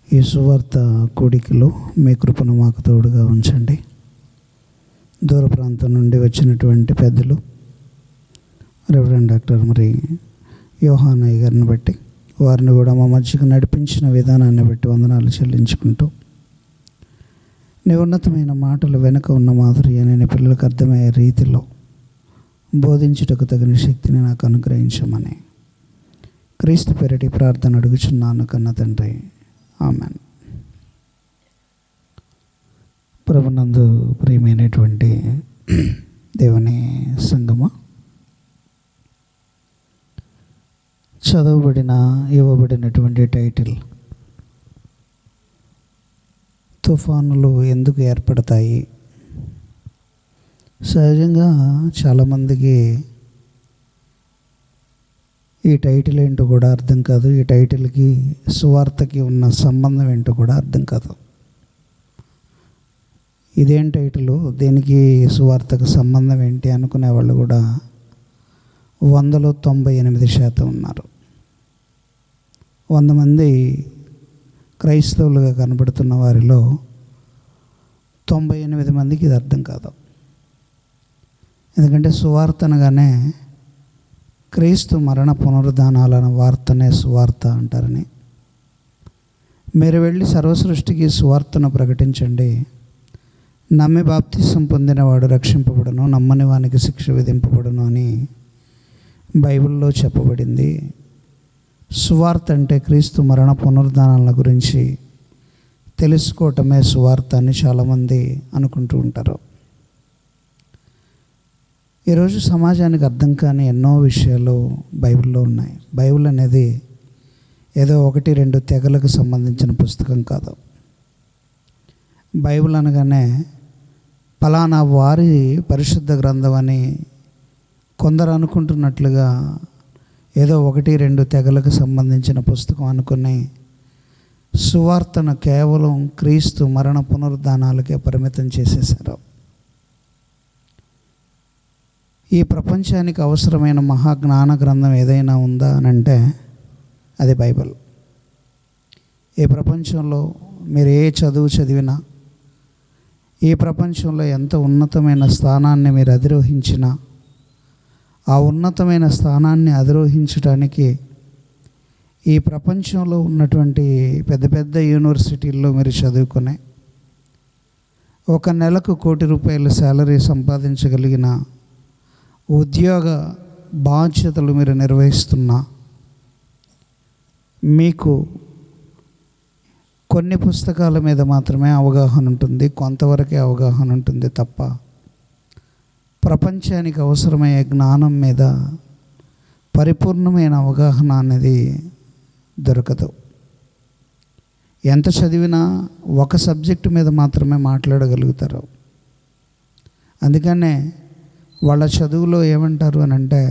ఈ సువార్త కూడికలో మీ కృపను మాకు తోడుగా ఉంచండి. దూర ప్రాంతం నుండి వచ్చినటువంటి పెద్దలు రెవరెండ్ డాక్టర్ యోహానయ్య గారిని బట్టి, వారిని కూడా మా మధ్యకు నడిపించిన విధానాన్ని బట్టి వందనాలు చెల్లించుకుంటూ, నీ ఉన్నతమైన మాటలు వెనుక ఉన్న మాధుర్యాన్ని నీ పిల్లలకు అర్థమయ్యే రీతిలో బోధించుటకు తగిన శక్తిని నాకు అనుగ్రహించమని క్రీస్తు పేరిటి ప్రార్థన అడుగుచున్నాను కన్న తండ్రి, ఆమెన్. ప్రభునందు ప్రియమైనటువంటి దేవుని సంగమ, ఇవ్వబడినటువంటి టైటిల్ తుఫానులు ఎందుకు ఏర్పడతాయి. సహజంగా చాలామందికి ఈ టైటిల్ ఏంటో కూడా అర్థం కాదు. ఈ టైటిల్కి సువార్తకి ఉన్న సంబంధం ఏంటో కూడా అర్థం కాదు. ఇదేం టైటిల్, దేనికి సువార్తకు సంబంధం ఏంటి అనుకునే వాళ్ళు కూడా 98% ఉన్నారు. 100 మంది క్రైస్తవులుగా కనబడుతున్న వారిలో 98 మందికి ఇది అర్థం కాదు. ఎందుకంటే సువార్త అనగానే క్రీస్తు మరణ పునరుద్ధానాలన్న వార్తనే సువార్త అంటారని. మీరు వెళ్ళి సర్వసృష్టికి సువార్తను ప్రకటించండి, నమ్మి బాప్తిసం పొందినవాడు రక్షింపబడును, నమ్మని వానికి శిక్ష విధింపబడును అని బైబిల్లో చెప్పబడింది. సువార్త అంటే క్రీస్తు మరణ పునరుద్ధానాల గురించి తెలుసుకోవటమే సువార్త అని చాలామంది అనుకుంటూ ఉంటారు. ఈరోజు సమాజానికి అర్థం కాని ఎన్నో విషయాలు బైబిల్లో ఉన్నాయి. బైబిల్ అనేది ఏదో 1-2 తెగలకు సంబంధించిన పుస్తకం కాదు. బైబిల్ అనగానే ఫలానా వారి పరిశుద్ధ గ్రంథం అని కొందరు అనుకుంటున్నట్లుగా ఏదో 1-2 తెగలకు సంబంధించిన పుస్తకం అనుకుని సువార్తను కేవలం క్రీస్తు మరణ పునరుద్ధానాలకే పరిమితం చేసేశారు. ఈ ప్రపంచానికి అవసరమైన మహాజ్ఞాన గ్రంథం ఏదైనా ఉందా అని అంటే అది బైబిల్. ఈ ప్రపంచంలో మీరు ఏ చదువు చదివినా, ఈ ప్రపంచంలో ఎంత ఉన్నతమైన స్థానాన్ని మీరు అధిరోహించినా, ఆ ఉన్నతమైన స్థానాన్ని అధిరోహించడానికి ఈ ప్రపంచంలో ఉన్నటువంటి పెద్ద పెద్ద యూనివర్సిటీల్లో మీరు చదువుకునే, ఒక నెలకు ₹1 కోటి శాలరీ సంపాదించగలిగిన ఉద్యోగ బాధ్యతలు మీరు నిర్వహిస్తున్నా, మీకు కొన్ని పుస్తకాల మీద మాత్రమే అవగాహన ఉంటుంది, కొంతవరకే అవగాహన ఉంటుంది తప్ప ప్రపంచానికి అవసరమయ్యే జ్ఞానం మీద పరిపూర్ణమైన అవగాహన అనేది దొరకదు. ఎంత చదివినా ఒక సబ్జెక్టు మీద మాత్రమే మాట్లాడగలుగుతారు. అందుకనే వాళ్ళ చదువులో ఏమంటారు అని అంటే,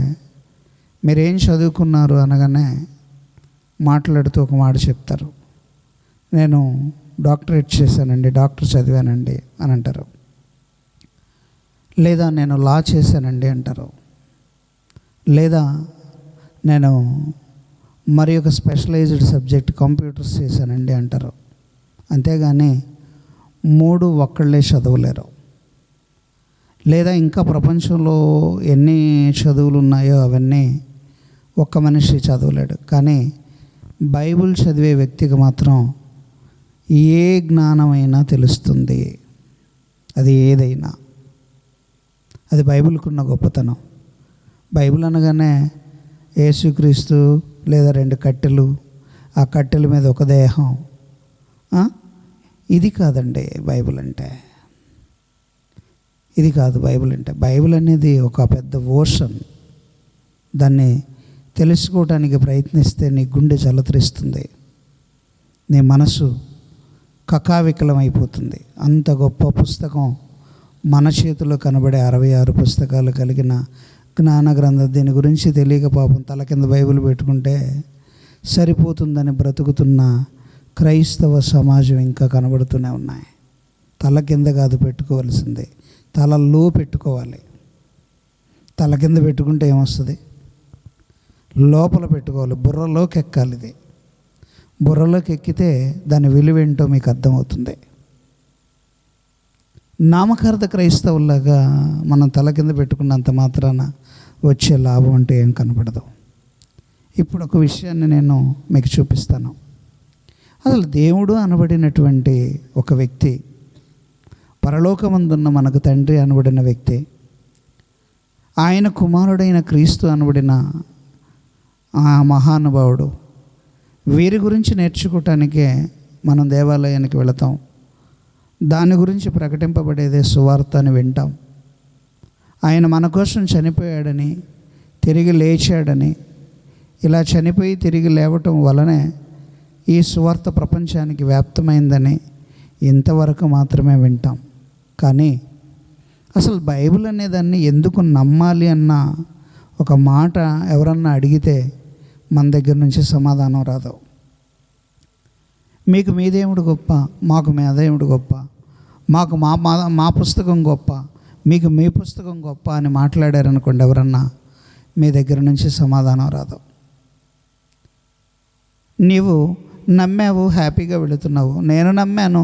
మీరేం చదువుకున్నారు అనగానే మాట్లాడుతూ ఒక మాట చెప్తారు, నేను డాక్టరేట్ చేశానండి, డాక్టర్ చదివానండి అని అంటారు. లేదా నేను లా చేశానండి అంటారు. లేదా నేను మరి ఒక స్పెషలైజ్డ్ సబ్జెక్ట్ కంప్యూటర్స్ చేశానండి అంటారు. అంతేగాని 3 ఒక్కళ్ళే చదవలేరు. లేదా ఇంకా ప్రపంచంలో ఎన్ని చదువులు ఉన్నాయో అవన్నీ ఒక్క మనిషి చదవలేడు. కానీ బైబిల్ చదివే వ్యక్తికి మాత్రం ఏ జ్ఞానమైనా తెలుస్తుంది. అది ఏదైనా, అది బైబిల్కున్న గొప్పతనం. బైబిల్ అనగానే యేసుక్రీస్తు లేదా 2 కట్టెలు, ఆ కట్టెల మీద ఒక దేహం, ఇది కాదండి బైబిల్ అంటే. ఇది కాదు బైబిల్ అంటే. బైబిల్ అనేది ఒక పెద్ద ఓషన్. దాన్ని తెలుసుకోవటానికి ప్రయత్నిస్తే నీ గుండె జలతరిస్తుంది, నీ మనసు కకావికలం అయిపోతుంది. అంత గొప్ప పుస్తకం మన చేతిలో కనబడే 66 పుస్తకాలు కలిగిన జ్ఞాన గ్రంథం. దీని గురించి తెలియక పాపం తల కింద బైబిల్ పెట్టుకుంటే సరిపోతుందని బ్రతుకుతున్న క్రైస్తవ సమాజం ఇంకా కనబడుతూనే ఉన్నాయి. తల కింద కాదు పెట్టుకోవాల్సిందే, తలలో పెట్టుకోవాలి. తల కింద పెట్టుకుంటే ఏమొస్తుంది? లోపల పెట్టుకోవాలి, బుర్రలోకి ఎక్కాలి. ఇది బుర్రలోకి ఎక్కితే దాని విలువేంటో మీకు అర్థమవుతుంది. నామకార్థ క్రైస్తవులాగా మనం తల కింద పెట్టుకున్నంత మాత్రాన వచ్చే లాభం అంటే ఏం కనపడదు. ఇప్పుడు ఒక విషయాన్ని నేను మీకు చూపిస్తాను. అసలు దేవుడు అనబడినటువంటి ఒక వ్యక్తి, పరలోకమందున్న మనకు తండ్రి అనబడిన వ్యక్తి, ఆయన కుమారుడైన క్రీస్తు అనబడిన ఆ మహానుభావుడు, వీరి గురించి నేర్చుకోవటానికే మనం దేవాలయానికి వెళతాం. దాని గురించి ప్రకటింపబడేదే సువార్త అని వింటాం. ఆయన మన కోసం చనిపోయాడని, తిరిగి లేచాడని, ఇలా చనిపోయి తిరిగి లేవటం వలనే ఈ సువార్త ప్రపంచానికి వ్యాప్తమైందని ఇంతవరకు మాత్రమే వింటాం. కానీ అసలు బైబిల్ అనేదాన్ని ఎందుకు నమ్మాలి అన్న ఒక మాట ఎవరన్నా అడిగితే మన దగ్గర నుంచి సమాధానం రాదు. మీకు మీ దేవుడు గొప్ప, మాకు మా దేవుడు గొప్ప, మాకు మా పుస్తకం గొప్ప, మీకు మీ పుస్తకం గొప్ప అని మాట్లాడారనుకోండి ఎవరన్నా, మీ దగ్గర నుంచి సమాధానం రాదు. నీవు నమ్మావు, హ్యాపీగా వెళుతున్నావు. నేను నమ్మాను,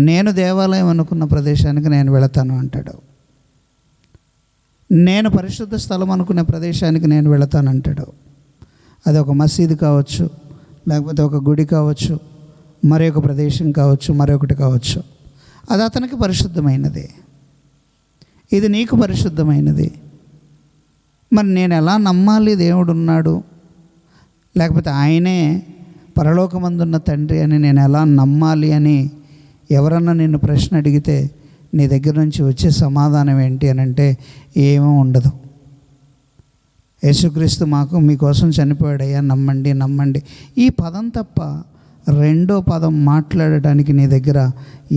నేను దేవాలయం అనుకున్న ప్రదేశానికి నేను వెళతాను అంటాడు. నేను పరిశుద్ధ స్థలం అనుకునే ప్రదేశానికి నేను వెళతానంటాడు. అది ఒక మసీదు కావచ్చు, లేకపోతే ఒక గుడి కావచ్చు, మరి ఒక ప్రదేశం కావచ్చు, మరొకటి కావచ్చు. అది అతనికి పరిశుద్ధమైనది, ఇది నీకు పరిశుద్ధమైనది. మరి నేను ఎలా నమ్మాలి దేవుడు ఉన్నాడు, లేకపోతే ఆయనే పరలోకమందున్న తండ్రి అని నేను ఎలా నమ్మాలి అని ఎవరన్నా నిన్ను ప్రశ్న అడిగితే నీ దగ్గర నుంచి వచ్చే సమాధానం ఏంటి అని అంటే ఏమీ ఉండదు. యేసుక్రీస్తు మీకోసం చనిపోయాడయ్యా, నమ్మండి నమ్మండి, ఈ పదం తప్ప రెండో పదం మాట్లాడటానికి నీ దగ్గర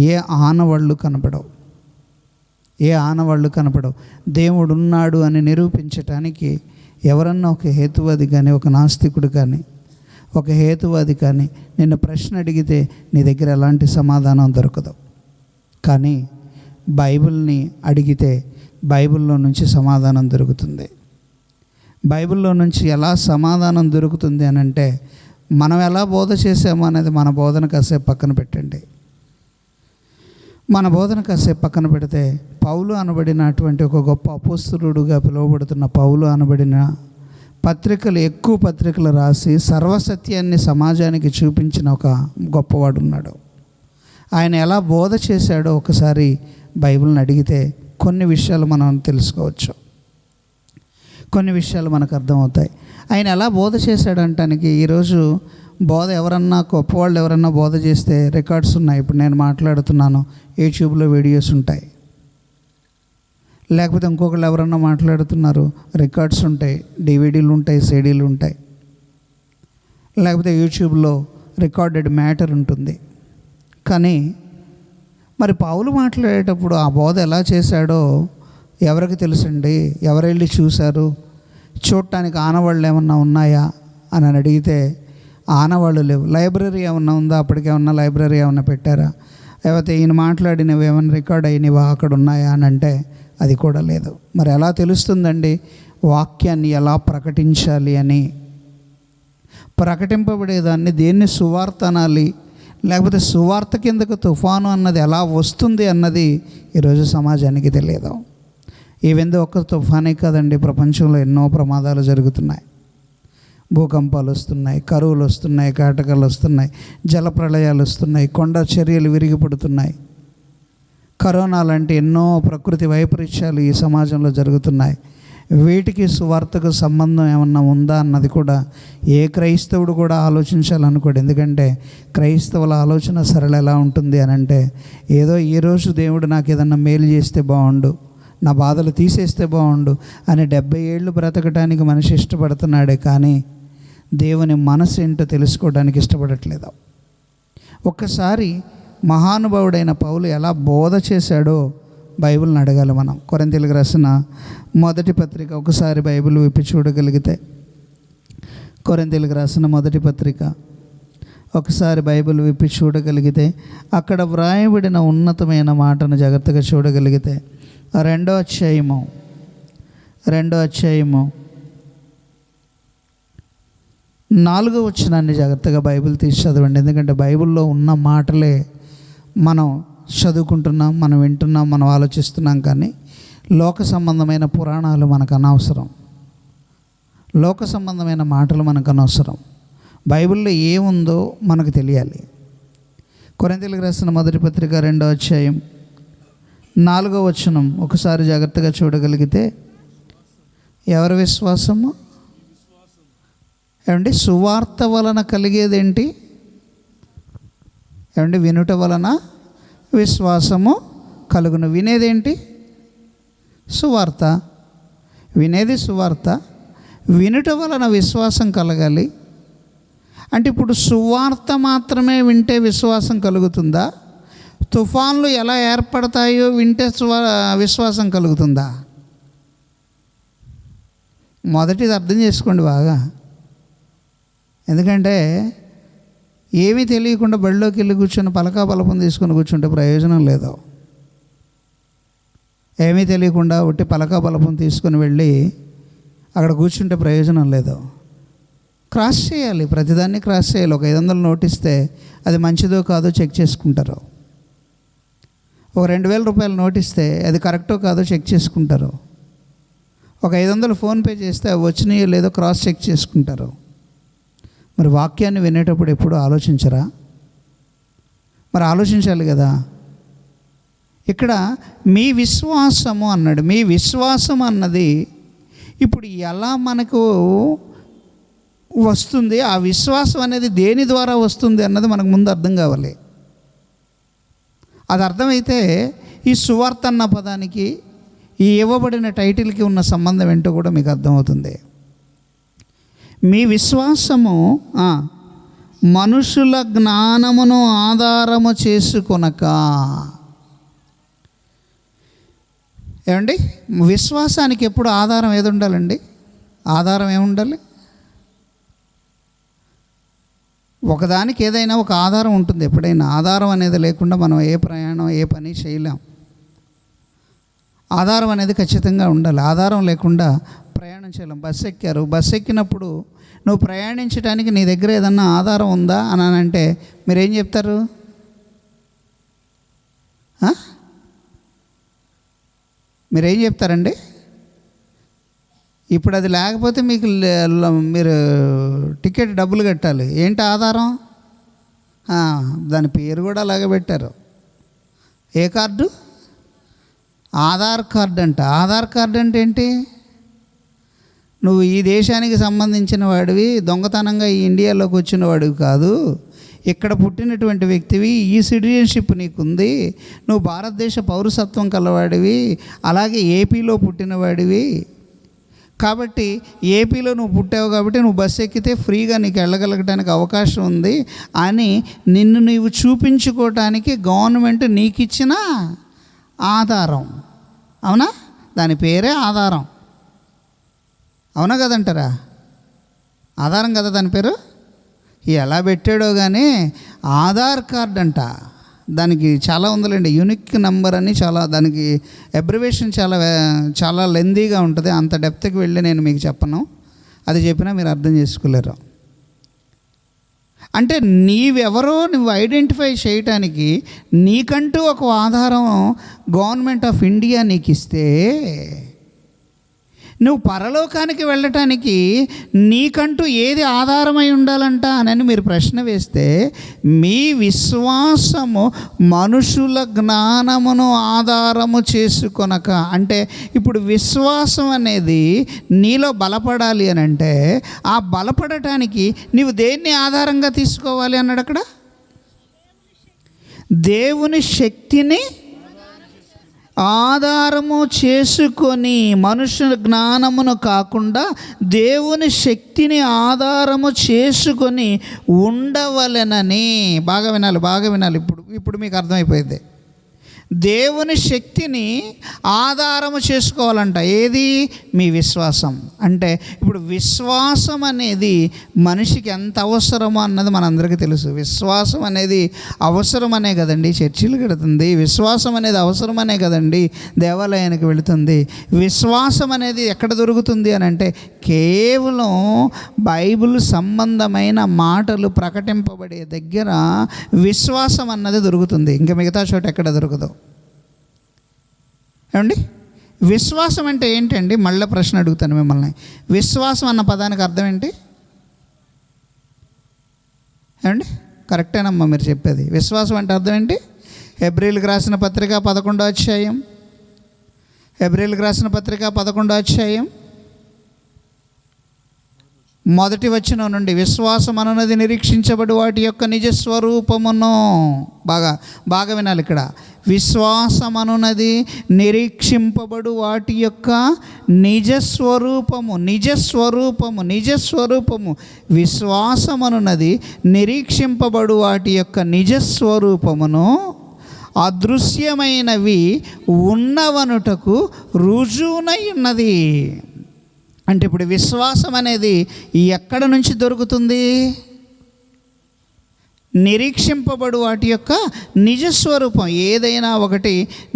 ఏ ఆనవాళ్ళు కనపడవు. దేవుడు ఉన్నాడు అని నిరూపించటానికి ఎవరన్నా ఒక హేతువాది కానీ, ఒక నాస్తికుడు కానీ, ఒక హేతువాది కానీ నిన్ను ప్రశ్న అడిగితే నీ దగ్గర ఎలాంటి సమాధానం దొరకదు. కానీ బైబిల్ని అడిగితే బైబిల్లో నుంచి సమాధానం దొరుకుతుంది. బైబిల్లో నుంచి ఎలా సమాధానం దొరుకుతుంది అని అంటే, మనం ఎలా బోధ చేసామో అనేది మన బోధన కాసేపు పక్కన పెట్టండి. మన బోధన కాసేపు పక్కన పెడితే, పౌలు అనబడినటువంటి ఒక గొప్ప అపోస్తలుడుగా పిలువబడుతున్న పౌలు అనబడిన ఎక్కువ పత్రికలు రాసి సర్వసత్యాన్ని సమాజానికి చూపించిన ఒక గొప్పవాడు ఉన్నాడు. ఆయన ఎలా బోధ చేశాడో ఒకసారి బైబిల్ని అడిగితే కొన్ని విషయాలు మనం తెలుసుకోవచ్చు, కొన్ని విషయాలు మనకు అర్థమవుతాయి. ఆయన ఎలా బోధ చేశాడంటానికి ఈరోజు బోధ ఎవరన్నా గొప్పవాళ్ళు ఎవరన్నా బోధ చేస్తే రికార్డ్స్ ఉన్నాయి. ఇప్పుడు నేను మాట్లాడుతున్నాను, యూట్యూబ్లో వీడియోస్ ఉంటాయి. లేకపోతే ఇంకొకళ్ళు ఎవరన్నా మాట్లాడుతున్నారు, రికార్డ్స్ ఉంటాయి, డివిడీలు ఉంటాయి, సీడీలు ఉంటాయి. లేకపోతే యూట్యూబ్లో రికార్డెడ్ మ్యాటర్ ఉంటుంది. కానీ మరి పౌలు మాట్లాడేటప్పుడు ఆ బోధ ఎలా చేశాడో ఎవరికి తెలుసండి? ఎవరు వెళ్ళి చూశారు? చూడటానికి ఆనవాళ్ళు ఏమన్నా ఉన్నాయా అని అడిగితే ఆనవాళ్ళు లేవు. లైబ్రరీ ఏమన్నా ఉందా? అప్పటికేమన్నా లైబ్రరీ ఏమన్నా పెట్టారా? లేకపోతే ఈయన మాట్లాడినవి ఏమన్నా రికార్డ్ అయినవా అక్కడ ఉన్నాయా అని అంటే అది కూడా లేదు. మరి ఎలా తెలుస్తుందండి వాక్యాన్ని ఎలా ప్రకటించాలి అని? ప్రకటింపబడేదాన్ని దేన్ని సువార్త అనాలి, లేకపోతే సువార్త కిందకు తుఫాను అన్నది ఎలా వస్తుంది అన్నది ఈరోజు సమాజానికి తెలియదు. ఈవెందో ఒక్క తుఫానే కాదండి, ప్రపంచంలో ఎన్నో ప్రమాదాలు జరుగుతున్నాయి. భూకంపాలు వస్తున్నాయి, కరువులు వస్తున్నాయి, కాటకాలు వస్తున్నాయి, జలప్రళయాలు వస్తున్నాయి, కొండ చర్యలు విరిగిపడుతున్నాయి, కరోనా లాంటి ఎన్నో ప్రకృతి వైపరీత్యాలు ఈ సమాజంలో జరుగుతున్నాయి. వీటికి సువార్తకు సంబంధం ఏమన్నా ఉందా అన్నది కూడా ఏ క్రైస్తవుడు కూడా ఆలోచించాలనుకోడు. ఎందుకంటే క్రైస్తవుల ఆలోచన సరళ ఎలా ఉంటుంది అని అంటే, ఏదో ఈరోజు దేవుడు నాకు ఏదన్నా మేలు చేస్తే బాగుండు, నా బాధలు తీసేస్తే బాగుండు అని 70 ఏళ్ళు బ్రతకడానికి మనిషి ఇష్టపడుతున్నాడే కానీ దేవుని మనసు ఏంటో తెలుసుకోవడానికి ఇష్టపడట్లేదు. ఒక్కసారి మహానుభావుడైన పౌలు ఎలా బోధ చేశాడో బైబిల్ని అడగాలి మనం. కొరింథీయులకు రాసిన మొదటి పత్రిక ఒకసారి బైబిల్ విప్పి చూడగలిగితే, కొరింథీయులకు రాసిన మొదటి పత్రిక ఒకసారి బైబిల్ విప్పి చూడగలిగితే, అక్కడ వ్రాయబడిన ఉన్నతమైన మాటను జాగ్రత్తగా చూడగలిగితే, రెండో అధ్యాయము 4వ వచనాన్ని జాగ్రత్తగా బైబిల్ తీసి చదవండి. ఎందుకంటే బైబిల్లో ఉన్న మాటలే మనం చదువుకుంటున్నాం, మనం వింటున్నాం, మనం ఆలోచిస్తున్నాం. కానీ లోక సంబంధమైన పురాణాలు మనకు అనవసరం, లోక సంబంధమైన మాటలు మనకు అనవసరం. బైబిల్లో ఏముందో మనకు తెలియాలి. కొరింథీయులకు రాసిన మొదటి పత్రిక 2వ అధ్యాయం 4వ వచనం ఒకసారి జాగ్రత్తగా చూడగలిగితే, ఎవరి విశ్వాసము ఏమండి? సువార్త వలన కలిగేదేంటి ఏమండి? వినుట వలన విశ్వాసము కలుగును. వినేదేంటి? సువార్త. వినేది సువార్త, వినుట వలన విశ్వాసం కలగాలి. అంటే ఇప్పుడు సువార్త మాత్రమే వింటే విశ్వాసం కలుగుతుందా? తుఫాన్లు ఎలా ఏర్పడతాయో వింటే విశ్వాసం కలుగుతుందా? మొదటిది అర్థం చేసుకోండి బాగా. ఎందుకంటే ఏమీ తెలియకుండా బడిలోకి వెళ్ళి కూర్చొని పలకా బలపం తీసుకొని కూర్చుంటే ప్రయోజనం లేదు. ఏమీ తెలియకుండా ఒట్టి పలకా బలపం తీసుకొని వెళ్ళి అక్కడ కూర్చుంటే ప్రయోజనం లేదు. క్రాస్ చేయాలి, ప్రతిదాన్ని క్రాస్ చేయాలి. ఒక 500 నోట్ ఇస్తే అది మంచిదో కాదో చెక్ చేసుకుంటారు. ఒక 2000 రూపాయల నోట్ ఇస్తే అది కరెక్టో కాదో చెక్ చేసుకుంటారు. ఒక 500 ఫోన్పే చేస్తే అవి వచ్చినాయో లేదో క్రాస్ చెక్ చేసుకుంటారు. మరి వాక్యాన్ని వినేటప్పుడు ఎప్పుడు ఆలోచించరా? మరి ఆలోచించాలి కదా. ఇక్కడ మీ విశ్వాసము అన్నాడు. మీ విశ్వాసం అన్నది ఇప్పుడు ఎలా మనకు వస్తుంది? ఆ విశ్వాసం అనేది దేని ద్వారా వస్తుంది అన్నది మనకు ముందు అర్థం కావాలి. అది అర్థమైతే ఈ సువార్త అన్న పదానికి, ఈ ఇవ్వబడిన టైటిల్కి ఉన్న సంబంధం ఏంటో కూడా మీకు అర్థమవుతుంది. మీ విశ్వాసము మనుషుల జ్ఞానమును ఆధారము చేసుకొనక. ఏమండి? విశ్వాసానికి ఎప్పుడు ఆధారం ఏది ఉండాలండి? ఆధారం ఏముండాలి? ఒకదానికి ఏదైనా ఒక ఆధారం ఉంటుంది. ఎప్పుడైనా ఆధారం అనేది లేకుండా మనం ఏ ప్రయాణం, ఏ పని చేయలేం. ఆధారం అనేది ఖచ్చితంగా ఉండాలి. ఆధారం లేకుండా ప్రయాణం చేయలేం. బస్సు ఎక్కారు, బస్సు ఎక్కినప్పుడు నువ్వు ప్రయాణించడానికి నీ దగ్గర ఏదన్నా ఆధారం ఉందా అని అంటే మీరేం చెప్తారు? మీరేం చెప్తారండి? ఇప్పుడు అది లేకపోతే మీకు మీరు టికెట్ డబ్బులు కట్టాలి. ఏంటి ఆధారం? దాని పేరు కూడా అలాగే పెట్టారు. ఏ కార్డు? ఆధార్ కార్డు అంట. ఆధార్ కార్డు అంటే ఏంటి? నువ్వు ఈ దేశానికి సంబంధించిన వాడివి, దొంగతనంగా ఈ ఇండియాలోకి వచ్చిన వాడివి కాదు, ఇక్కడ పుట్టినటువంటి వ్యక్తివి, ఈ సిటిజన్షిప్ నీకుంది, నువ్వు భారతదేశ పౌరసత్వం కలవాడివి, అలాగే ఏపీలో పుట్టినవాడివి, కాబట్టి ఏపీలో నువ్వు పుట్టావు కాబట్టి నువ్వు బస్సు ఎక్కితే ఫ్రీగా నీకు వెళ్ళగలగడానికి అవకాశం ఉంది అని నిన్ను నీవు చూపించుకోవటానికి గవర్నమెంట్ నీకు ఇచ్చిన ఆధారం. అవునా? దాని పేరే ఆధారం. అవునా కదంటారా? ఆధారం కదా దాని పేరు. ఎలా పెట్టాడో కానీ ఆధార్ కార్డ్ అంట. దానికి చాలా ఉందిలేండి, యూనిక్ నెంబర్ అని, చాలా దానికి అబ్రివేషన్ చాలా లెందీగా ఉంటుంది. అంత డెప్త్కి వెళ్ళి నేను మీకు చెప్పను, అది చెప్పినా మీరు అర్థం చేసుకోలేరు. అంటే నీవెవరో నువ్వు ఐడెంటిఫై చేయటానికి నీకంటూ ఒక ఆధారం గవర్నమెంట్ ఆఫ్ ఇండియా నీకు ఇస్తే, నువ్వు పరలోకానికి వెళ్ళటానికి నీకంటూ ఏది ఆధారమై ఉండాలంట అని మీరు ప్రశ్న వేస్తే, మీ విశ్వాసము మనుషుల జ్ఞానమును ఆధారము చేసుకొనక. అంటే ఇప్పుడు విశ్వాసం అనేది నీలో బలపడాలి అని అంటే, ఆ బలపడటానికి నీవు దేన్ని ఆధారంగా తీసుకోవాలి అన్నాడు అక్కడ? దేవుని శక్తిని ఆధారము చేసుకొని, మనుషుల జ్ఞానమును కాకుండా దేవుని శక్తిని ఆధారము చేసుకొని ఉండవలెనని. బాగా వినాలి, బాగా వినాలి. ఇప్పుడు మీకు అర్థమైపోయింది. దేవుని శక్తిని ఆధారము చేసుకోవాలంట. ఏది? మీ విశ్వాసం. అంటే ఇప్పుడు విశ్వాసం అనేది మనిషికి ఎంత అవసరమో అన్నది మనందరికీ తెలుసు. విశ్వాసం అనేది అవసరమనే కదండి చర్చిలు కడుతుంది. విశ్వాసం అనేది అవసరమనే కదండి దేవాలయానికి వెళుతుంది. విశ్వాసం అనేది ఎక్కడ దొరుకుతుంది అని అంటే కేవలం బైబిల్ సంబంధమైన మాటలు ప్రకటింపబడే దగ్గర విశ్వాసం అన్నది దొరుకుతుంది. ఇంకా మిగతా చోట ఎక్కడ దొరకదు. ఏమండి, విశ్వాసం అంటే ఏంటండి? మళ్ళీ ప్రశ్న అడుగుతాను మిమ్మల్ని. విశ్వాసం అన్న పదానికి అర్థం ఏంటి? ఏమండి, కరెక్టేనమ్మా మీరు చెప్పేది. విశ్వాసం అంటే అర్థం ఏంటి? హెబ్రీయులకు రాసిన పత్రిక 11వ అధ్యాయం, హెబ్రీయులకు రాసిన పత్రిక 11వ అధ్యాయం మొదటి వచనం నుండి, విశ్వాసం అనున్నది నిరీక్షించబడి వాటి యొక్క నిజస్వరూపమును. బాగా వినాలి ఇక్కడ. విశ్వాసం అనున్నది నిరీక్షింపబడు వాటి యొక్క నిజస్వరూపము. విశ్వాసం అనున్నది నిరీక్షింపబడు వాటి యొక్క నిజస్వరూపమును అదృశ్యమైనవి ఉన్నవనుటకు రుజువునై ఉన్నది. అంటే ఇప్పుడు విశ్వాసం అనేది ఎక్కడ నుంచి దొరుకుతుంది? నిరీక్షింపబడు వాటి యొక్క నిజస్వరూపం. ఏదైనా ఒకటి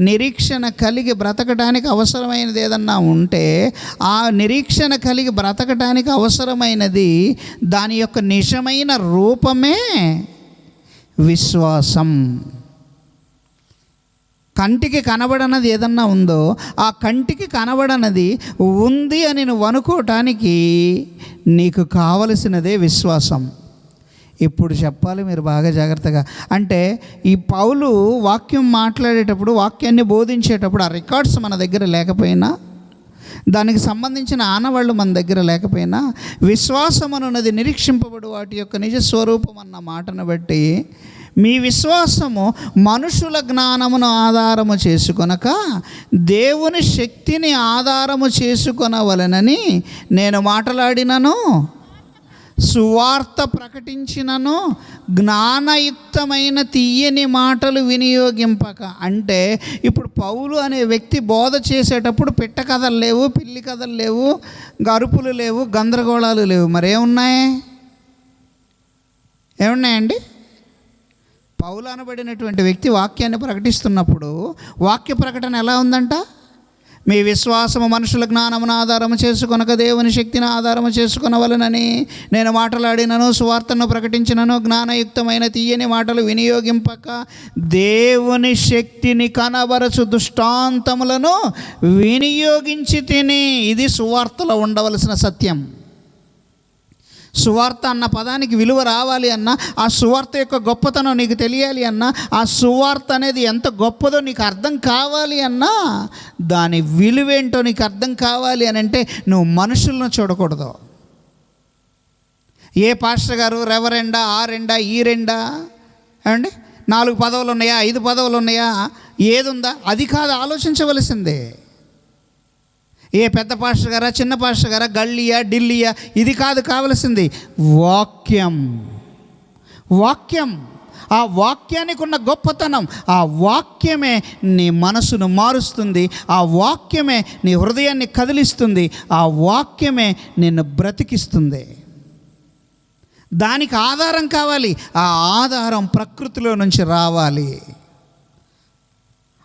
నిరీక్షణ కలిగి బ్రతకడానికి అవసరమైనది ఏదన్నా ఉంటే ఆ నిరీక్షణ కలిగి బ్రతకడానికి అవసరమైనది దాని యొక్క నిజమైన రూపమే విశ్వాసం. కంటికి కనబడనది ఏదన్నా ఉందో ఆ కంటికి కనబడనది ఉంది అని నువ్వు అనుకోవటానికి నీకు కావలసినదే విశ్వాసం. ఇప్పుడు చెప్పాలి మీరు బాగా జాగ్రత్తగా. అంటే ఈ పౌలు వాక్యం మాట్లాడేటప్పుడు, వాక్యాన్ని బోధించేటప్పుడు ఆ రికార్డ్స్ మన దగ్గర లేకపోయినా, దానికి సంబంధించిన ఆనవాళ్ళు మన దగ్గర లేకపోయినా, విశ్వాసం అనున్నది నిరీక్షింపబడు వాటి యొక్క నిజస్వరూపం అన్న మాటను బట్టి మీ విశ్వాసము మనుషుల జ్ఞానమును ఆధారము చేసుకొనక దేవుని శక్తిని ఆధారము చేసుకొనవలెనని నేను మాట్లాడినను, సువార్త ప్రకటించినను, జ్ఞానయుక్తమైన తీయని మాటలు వినియోగింపక. అంటే ఇప్పుడు పౌలు అనే వ్యక్తి బోధ చేసేటప్పుడు పిట్ట కథలు లేవు, పిల్లి కథలు లేవు, గరుపులు లేవు, గందరగోళాలు లేవు. మరేమున్నాయి? ఏమున్నాయండి? పౌలు అనబడినటువంటి వ్యక్తి వాక్యాన్ని ప్రకటిస్తున్నప్పుడు వాక్య ప్రకటన ఎలా ఉందంట? మీ విశ్వాసము మనుషుల జ్ఞానమును ఆధారము చేసుకొనక దేవుని శక్తిని ఆధారము చేసుకొనవలెనని నేను మాట్లాడినను, సువార్తను ప్రకటించినను, జ్ఞానయుక్తమైన తీయని మాటలు వినియోగింపక దేవుని శక్తిని కనబరచు దృష్టాంతములను వినియోగించి తిని. ఇది సువార్తలో ఉండవలసిన సత్యం. సువార్త అన్న పదానికి విలువ రావాలి అన్నా, ఆ సువార్త యొక్క గొప్పతనం నీకు తెలియాలి అన్నా, ఆ సువార్త అనేది ఎంత గొప్పదో నీకు అర్థం కావాలి అన్నా, దాని విలువేంటో నీకు అర్థం కావాలి అని అంటే నువ్వు మనుషులను చూడకూడదు. ఏ పాస్టర్ గారు రెవరెండా, ఆ రెండా, ఈ రెండా, ఏమండి 4 పదవులు ఉన్నాయా, 5 పదవులు ఉన్నాయా, ఏది ఉందా, అది కాదు ఆలోచించవలసిందే. ఏ పెద్ద పాస్టర్ గారా, చిన్న పాస్టర్ గారా, గల్లియా, ఢిల్లీయా, ఇది కాదు కావలసింది. వాక్యం. ఆ వాక్యానికి ఉన్న గొప్పతనం, ఆ వాక్యమే నీ మనసును మారుస్తుంది, ఆ వాక్యమే నీ హృదయాన్ని కదిలిస్తుంది, ఆ వాక్యమే నిన్ను బ్రతికిస్తుంది. దానికి ఆధారం కావాలి. ఆ ఆధారం ప్రకృతిలో నుంచి రావాలి.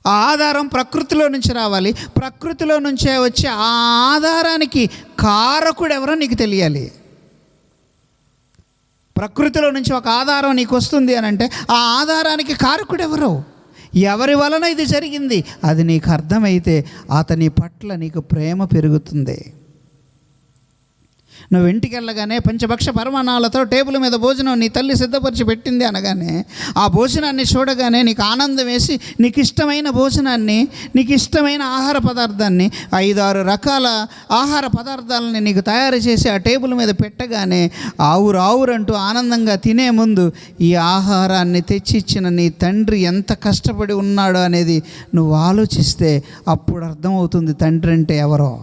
ఆ ఆధారం ప్రకృతిలో నుంచి రావాలి. ప్రకృతిలో నుంచే వచ్చే ఆ ఆధారానికి కారకుడు ఎవరో నీకు తెలియాలి. ప్రకృతిలో నుంచి ఒక ఆధారం నీకు వస్తుంది అని అంటే ఆ ఆధారానికి కారకుడు ఎవరో, ఎవరి వలన ఇది జరిగింది, అది నీకు అర్థమైతే అతని పట్ల నీకు ప్రేమ పెరుగుతుంది. నువ్వు ఇంటికి వెళ్ళగానే పంచభక్ష పరమాణాలతో టేబుల్ మీద భోజనం నీ తల్లి సిద్ధపరిచి పెట్టింది అనగానే ఆ భోజనాన్ని చూడగానే నీకు ఆనందం వేసి నీకు ఇష్టమైన భోజనాన్ని, నీకు ఇష్టమైన ఆహార పదార్థాన్ని, 5-6 రకాల ఆహార పదార్థాలని నీకు తయారు చేసి ఆ టేబుల్ మీద పెట్టగానే ఆవురంటూ ఆనందంగా తినే ముందు ఈ ఆహారాన్ని తెచ్చిచ్చిన నీ తండ్రి ఎంత కష్టపడి ఉన్నాడో అనేది నువ్వు ఆలోచిస్తే అప్పుడు అర్థమవుతుంది తండ్రి అంటే ఎవరో.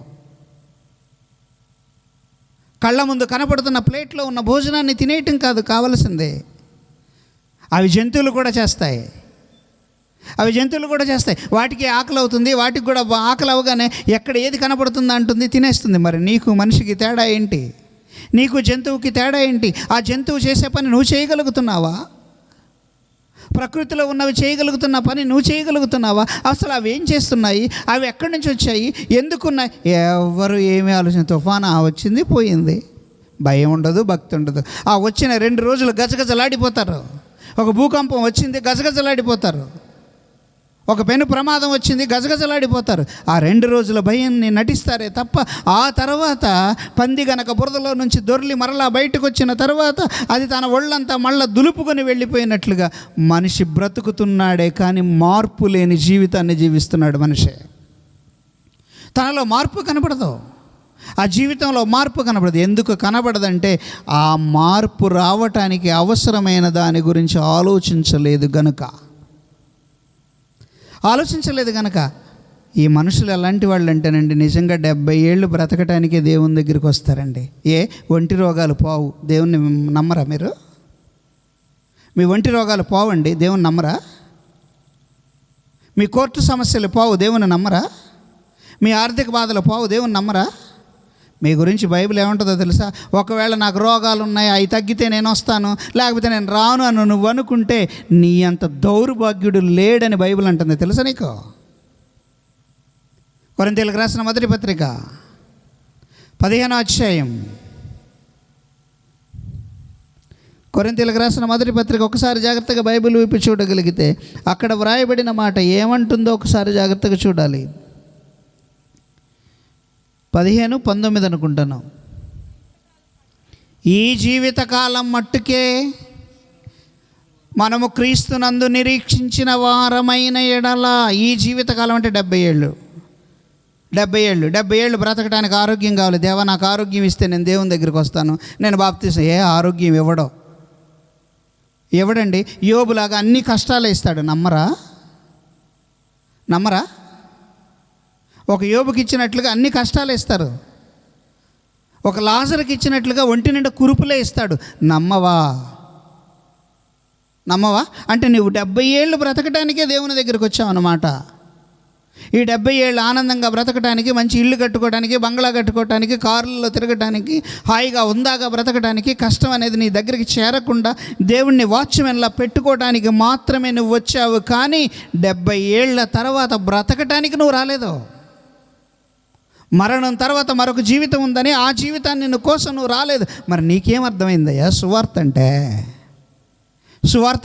కళ్ళ ముందు కనపడుతున్న ప్లేట్లో ఉన్న భోజనాన్ని తినేయటం కాదు కావలసిందే, అవి జంతువులు కూడా చేస్తాయి. అవి జంతువులు కూడా చేస్తాయి. వాటికి ఆకలి అవుతుంది, వాటికి కూడా ఆకలి అవగానే ఎక్కడ ఏది కనపడుతుందో అంటుంది, తినేస్తుంది. మరి నీకు మనిషికి తేడా ఏంటి? నీకు జంతువుకి తేడా ఏంటి? ఆ జంతువు చేసే పని నువ్వు చేయగలుగుతున్నావా? ప్రకృతిలో ఉన్నవి చేయగలుగుతున్న పని నువ్వు చేయగలుగుతున్నావా? అసలు అవి ఏం చేస్తున్నాయి? అవి ఎక్కడి నుంచి వచ్చాయి? ఎందుకున్నాయి? ఎవరు ఏమీ ఆలోచన. తుఫాను వచ్చింది, పోయింది. భయం ఉండదు, భక్తి ఉండదు. ఆ వచ్చిన 2 రోజులు గజగజలాడిపోతారు. ఒక భూకంపం వచ్చింది, గజగజలాడిపోతారు. ఒక పెను ప్రమాదం వచ్చింది, గజగజలాడిపోతారు. ఆ 2 రోజుల భయాన్ని నటిస్తారే తప్ప ఆ తర్వాత పంది గనక బురదలో నుంచి దొర్లి మరలా బయటకు వచ్చిన తర్వాత అది తన ఒళ్ళంతా మళ్ళా దులుపుకొని వెళ్ళిపోయినట్లుగా మనిషి బ్రతుకుతున్నాడే కానీ మార్పు లేని జీవితాన్ని జీవిస్తున్నాడు మనిషి. తనలో మార్పు కనపడదు, ఆ జీవితంలో మార్పు కనపడదు. ఎందుకు కనపడదంటే ఆ మార్పు రావటానికి అవసరమైన దాని గురించి ఆలోచించలేదు గనక. ఈ మనుషులు ఎలాంటి వాళ్ళు అంటేనండి, నిజంగా 70 ఏళ్ళు బ్రతకటానికే దేవుని దగ్గరికి వస్తారండి. ఒంటి రోగాలు పోవు, దేవుణ్ణి నమ్మరా మీరు? మీ ఒంటి రోగాలు పోవండి, దేవుని నమ్మరా? మీ కోర్టు సమస్యలు పోవు, దేవుని నమ్మరా? మీ ఆర్థిక బాధలు పోవు, దేవుని నమ్మరా? మీ గురించి బైబిల్ ఏమంటుందో తెలుసా? ఒకవేళ నాకు రోగాలు ఉన్నాయి, అవి తగ్గితే నేను వస్తాను, లేకపోతే నేను రాను అని నువ్వు అనుకుంటే నీ అంత దౌర్భాగ్యుడు లేడని బైబిల్ అంటుంది. తెలుసా నీకు? కొరింథీయులకు రాసిన మొదటి పత్రిక 15వ అధ్యాయం. కొరింథీయులకు రాసిన మొదటి పత్రిక ఒకసారి జాగ్రత్తగా బైబిల్ విప్పి చూడగలిగితే అక్కడ వ్రాయబడిన మాట ఏమంటుందో ఒకసారి జాగ్రత్తగా చూడాలి. 15:19 అనుకుంటాను. ఈ జీవితకాలం మట్టుకే మనము క్రీస్తునందు నిరీక్షించిన వారమైన ఎడల, ఈ జీవితకాలం అంటే 70 ఏళ్ళు. 70 ఏళ్ళు బ్రతకడానికి ఆరోగ్యం కావాలి. దేవా నాకు ఆరోగ్యం ఇస్తే నేను దేవుని దగ్గరికి వస్తాను, నేను బాప్తిసం. ఆరోగ్యం ఎవడండి? యోబులాగా అన్ని కష్టాలు ఇస్తాడు. నమ్మరా? ఒక యోబుకి ఇచ్చినట్లుగా అన్ని కష్టాలు ఇస్తారు. ఒక లాజరుకి ఇచ్చినట్లుగా ఒంటి నిండా కురుపులే ఇస్తాడు. నమ్మవా? అంటే నువ్వు 70 ఏళ్ళు బ్రతకటానికే దేవుని దగ్గరికి వచ్చావు అన్నమాట. ఈ 70 ఏళ్ళు ఆనందంగా బ్రతకటానికి, మంచి ఇల్లు కట్టుకోవడానికి, బంగ్లా కట్టుకోవటానికి, కారులలో తిరగటానికి, హాయిగా ఉందాగా బ్రతకటానికి, కష్టం అనేది నీ దగ్గరికి చేరకుండా దేవుణ్ణి వాచ్మెన్లా పెట్టుకోవడానికి మాత్రమే నువ్వు వచ్చావు. కానీ 70 ఏళ్ల తర్వాత బ్రతకటానికి నువ్వు రాలేదు. మరణం తర్వాత మరొక జీవితం ఉందని, ఆ జీవితాన్ని కోసం నువ్వు రాలేదు. మరి నీకేమర్థమైందయ్యా సువార్త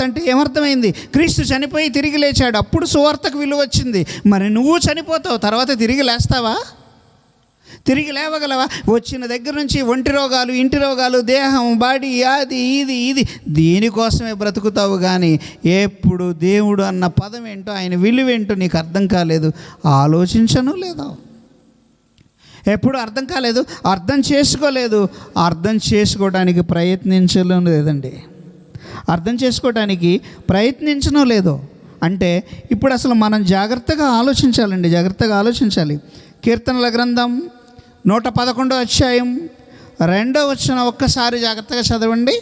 అంటే ఏమర్థమైంది? క్రీస్తు చనిపోయి తిరిగి లేచాడు, అప్పుడు సువార్తకు విలువ వచ్చింది. మరి నువ్వు చనిపోతావు, తర్వాత తిరిగి లేస్తావా? తిరిగి లేవగలవా? వచ్చిన దగ్గర నుంచి ఒంటి రోగాలు, ఇంటి రోగాలు, దేహం, బాడీ, అది ఇది దీనికోసమే బ్రతుకుతావు. కానీ ఎప్పుడు దేవుడు అన్న పదం ఏంటో, ఆయన విలువేంటో నీకు అర్థం కాలేదు, ఆలోచించను లేదు. ఎప్పుడు అర్థం కాలేదు, అర్థం చేసుకోలేదు, అర్థం చేసుకోవడానికి ప్రయత్నించడం లేదండి. అర్థం చేసుకోవడానికి ప్రయత్నించడం లేదు. అంటే ఇప్పుడు అసలు మనం జాగ్రత్తగా ఆలోచించాలి. కీర్తనల గ్రంథం 111వ అధ్యాయం 2వ వచనం ఒక్కసారి జాగ్రత్తగా చదవండి.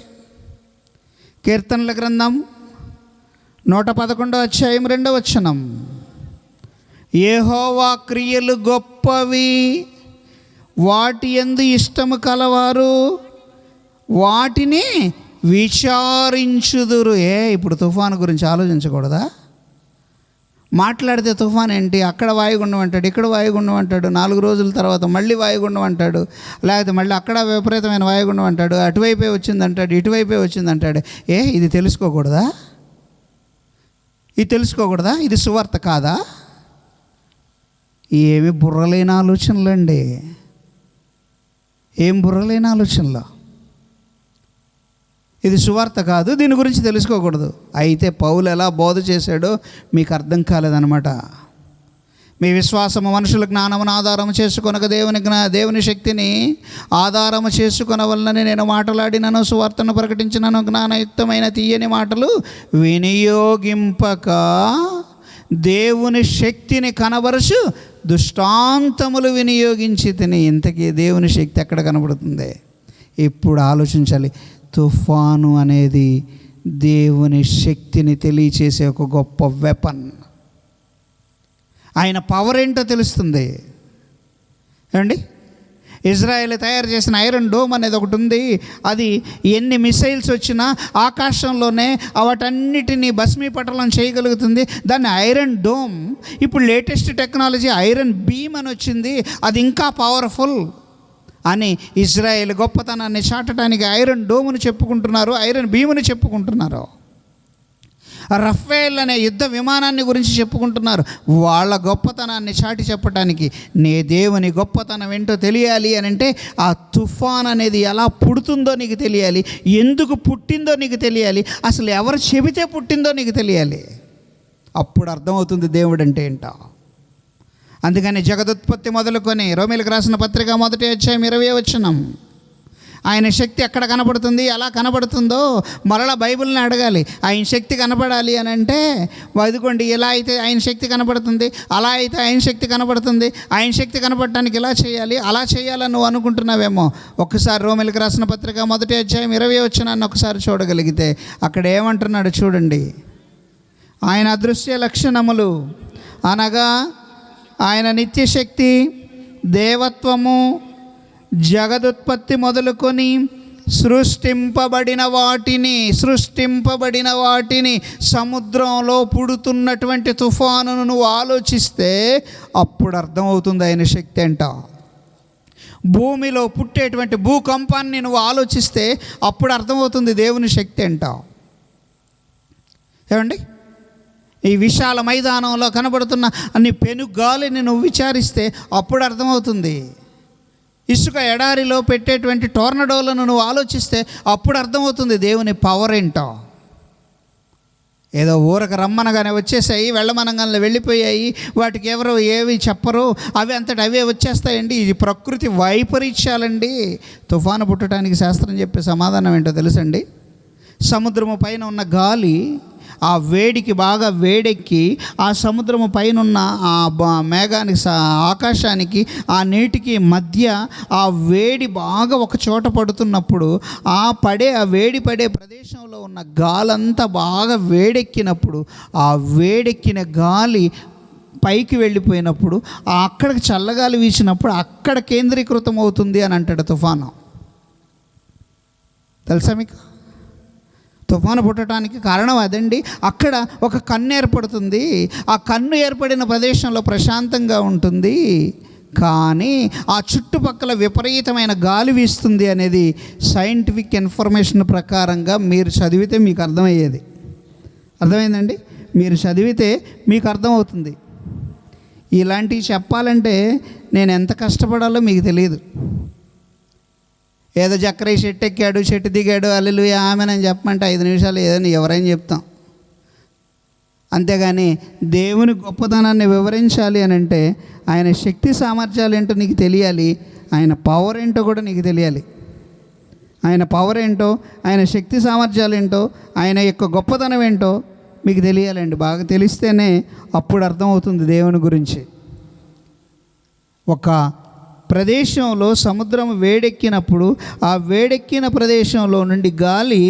కీర్తనల గ్రంథం 111వ అధ్యాయం 2వ వచనం. యెహోవా క్రియలు గొప్పవి, వాటి యందు ఇష్టము కలవారు వాటిని విచారించుదురు. ఇప్పుడు తుఫాను గురించి ఆలోచించకూడదా? మాట్లాడితే తుఫాన్ ఏంటి, అక్కడ వాయుగుండం అంటాడు, ఇక్కడ వాయుగుండం అంటాడు, 4 రోజుల తర్వాత మళ్ళీ వాయుగుండం అంటాడు, లేకపోతే మళ్ళీ అక్కడ విపరీతమైన వాయుగుండం అంటాడు, అటువైపే వచ్చిందంటాడు, ఇటువైపే వచ్చిందంటాడు. ఇది తెలుసుకోకూడదా? ఇది సువార్త కాదా? ఏమి బుర్రలేని ఆలోచనలండి, ఇది సువార్త కాదు, దీని గురించి తెలుసుకోకూడదు. అయితే పౌలు ఎలా బోధ చేశాడో మీకు అర్థం కాలేదన్నమాట. మీ విశ్వాసము మనుషుల జ్ఞానమును ఆధారము చేసుకొనక దేవుని శక్తిని ఆధారము చేసుకొనవలనని నేను మాట్లాడినను, సువార్తను ప్రకటించినను, జ్ఞానయుక్తమైన తీయని మాటలు వినియోగింపక దేవుని శక్తిని కనబరుచు దుష్టాంతములు వినియోగించి తిని. ఇంతకీ దేవుని శక్తి ఎక్కడ కనబడుతుంది? ఇప్పుడు ఆలోచించాలి. తుఫాను అనేది దేవుని శక్తిని తెలియచేసే ఒక గొప్ప వెపన్. ఆయన పవర్ ఏంటో తెలుస్తుంది. ఏమండి, ఇజ్రాయెల్ తయారు చేసిన ఐరన్ డోమ్ అనేది ఒకటి ఉంది. అది ఎన్ని మిసైల్స్ వచ్చినా ఆకాశంలోనే వాటన్నిటినీ భస్మీపటలం చేయగలుగుతుంది. దాన్ని ఐరన్ డోమ్. ఇప్పుడు లేటెస్ట్ టెక్నాలజీ ఐరన్ బీమ్ అని వచ్చింది, అది ఇంకా పవర్ఫుల్ అని ఇజ్రాయెల్ గొప్పతనాన్ని చాటడానికి ఐరన్ డోమును చెప్పుకుంటున్నారు, ఐరన్ బీమును చెప్పుకుంటున్నారు. రఫేల్ అనే యుద్ధ విమానాన్ని గురించి చెప్పుకుంటున్నారు. వాళ్ళ గొప్పతనాన్ని చాటి చెప్పడానికి నీ దేవుని గొప్పతనం ఏంటో తెలియాలి అని అంటే ఆ తుఫాన్ అనేది ఎలా పుడుతుందో నీకు తెలియాలి, ఎందుకు పుట్టిందో నీకు తెలియాలి, అసలు ఎవరు చెబితే పుట్టిందో నీకు తెలియాలి. అప్పుడు అర్థమవుతుంది దేవుడు అంటే ఏంటో. అందుకని జగదుత్పత్తి మొదలుకొని రోమీయులకు రాసిన పత్రిక 1వ అధ్యాయం 20వ వచనం, ఆయన శక్తి ఎక్కడ కనబడుతుంది, ఎలా కనబడుతుందో మరలా బైబిల్ని అడగాలి. ఆయన శక్తి కనబడాలి అని అంటే వదుకోండి, ఇలా అయితే ఆయన శక్తి కనబడుతుంది, అలా అయితే ఆయన శక్తి కనబడుతుంది, ఆయన శక్తి కనబడటానికి ఇలా చేయాలి, అలా చేయాలని నువ్వు అనుకుంటున్నావేమో. ఒక్కసారి రోమీయులకు రాసిన పత్రిక 1వ అధ్యాయం 20వ వచనాన్ని ఒకసారి చూడగలిగితే అక్కడ ఏమంటున్నాడు చూడండి. ఆయన అదృశ్య లక్షణములు అనగా ఆయన నిత్యశక్తి, దేవత్వము, జగదుత్పత్తి మొదలుకొని సృష్టింపబడిన వాటిని సముద్రంలో పుడుతున్నటువంటి తుఫానును నువ్వు ఆలోచిస్తే అప్పుడు అర్థమవుతుంది ఆయన శక్తి అంట. భూమిలో పుట్టేటువంటి భూకంపాన్ని నువ్వు ఆలోచిస్తే అప్పుడు అర్థమవుతుంది దేవుని శక్తి అంట. ఏమండి, ఈ విశాల మైదానంలో కనబడుతున్న అన్ని పెనుగాలిని నువ్వు విచారిస్తే అప్పుడు అర్థమవుతుంది. ఇసుక ఎడారిలో పెట్టేటువంటి టోర్నడోలను నువ్వు ఆలోచిస్తే అప్పుడు అర్థమవుతుంది దేవుని పవర్ ఏంటో. ఏదో ఊరకు రమ్మనగానే వచ్చేసాయి, వెళ్ళమనగానే వెళ్ళిపోయాయి, వాటికి ఎవరో ఏవి చెప్పరు, అవి అంతటి అవే వచ్చేస్తాయండి. ఇది ప్రకృతి వైపరీత్యాలండి. తుఫాను పుట్టడానికి శాస్త్రం చెప్పే సమాధానం ఏంటో తెలుసండి. సముద్రము పైన ఉన్న గాలి ఆ వేడికి బాగా వేడెక్కి ఆ సముద్రము పైన ఆ మేఘానికి ఆకాశానికి ఆ నీటికి మధ్య ఆ వేడి బాగా ఒక చోట పడుతున్నప్పుడు ఆ వేడి పడే ప్రదేశంలో ఉన్న గాలంతా బాగా వేడెక్కినప్పుడు ఆ వేడెక్కిన గాలి పైకి వెళ్ళిపోయినప్పుడు అక్కడికి చల్లగాలి వీచినప్పుడు అక్కడ కేంద్రీకృతం అవుతుంది అని అంటాడు తుఫాను. తెలుసా మీకు? తుఫాను పుట్టడానికి కారణం అదండి. అక్కడ ఒక కన్ను ఏర్పడుతుంది, ఆ కన్ను ఏర్పడిన ప్రదేశంలో ప్రశాంతంగా ఉంటుంది, కానీ ఆ చుట్టుపక్కల విపరీతమైన గాలి వీస్తుంది అనేది సైంటిఫిక్ ఇన్ఫర్మేషన్ ప్రకారంగా మీరు చదివితే మీకు అర్థమయ్యేది. అర్థమైందండి? మీరు చదివితే మీకు అర్థమవుతుంది. ఇలాంటివి చెప్పాలంటే నేను ఎంత కష్టపడాలో మీకు తెలియదు. ఏదో జక్కరయ్య చెట్టు ఎక్కాడు, చెట్టు దిగాడు, హల్లెలూయా ఆమేన్ చెప్పమంటే 5 నిమిషాలు ఏదని ఎవరైనా చెప్తాం. అంతేగాని దేవుని గొప్పతనాన్ని వివరించాలి అని అంటే ఆయన శక్తి సామర్థ్యాలు ఏంటో నీకు తెలియాలి, ఆయన పవర్ ఏంటో కూడా నీకు తెలియాలి. ఆయన పవర్ ఏంటో, ఆయన శక్తి సామర్థ్యాలు ఏంటో, ఆయన యొక్క గొప్పతనం ఏంటో మీకు తెలియాలండి. బాగా తెలిస్తేనే అప్పుడు అర్థమవుతుంది దేవుని గురించి. ఒక ప్రదేశంలో సముద్రం వేడెక్కినప్పుడు ఆ వేడెక్కిన ప్రదేశంలో నుండి గాలి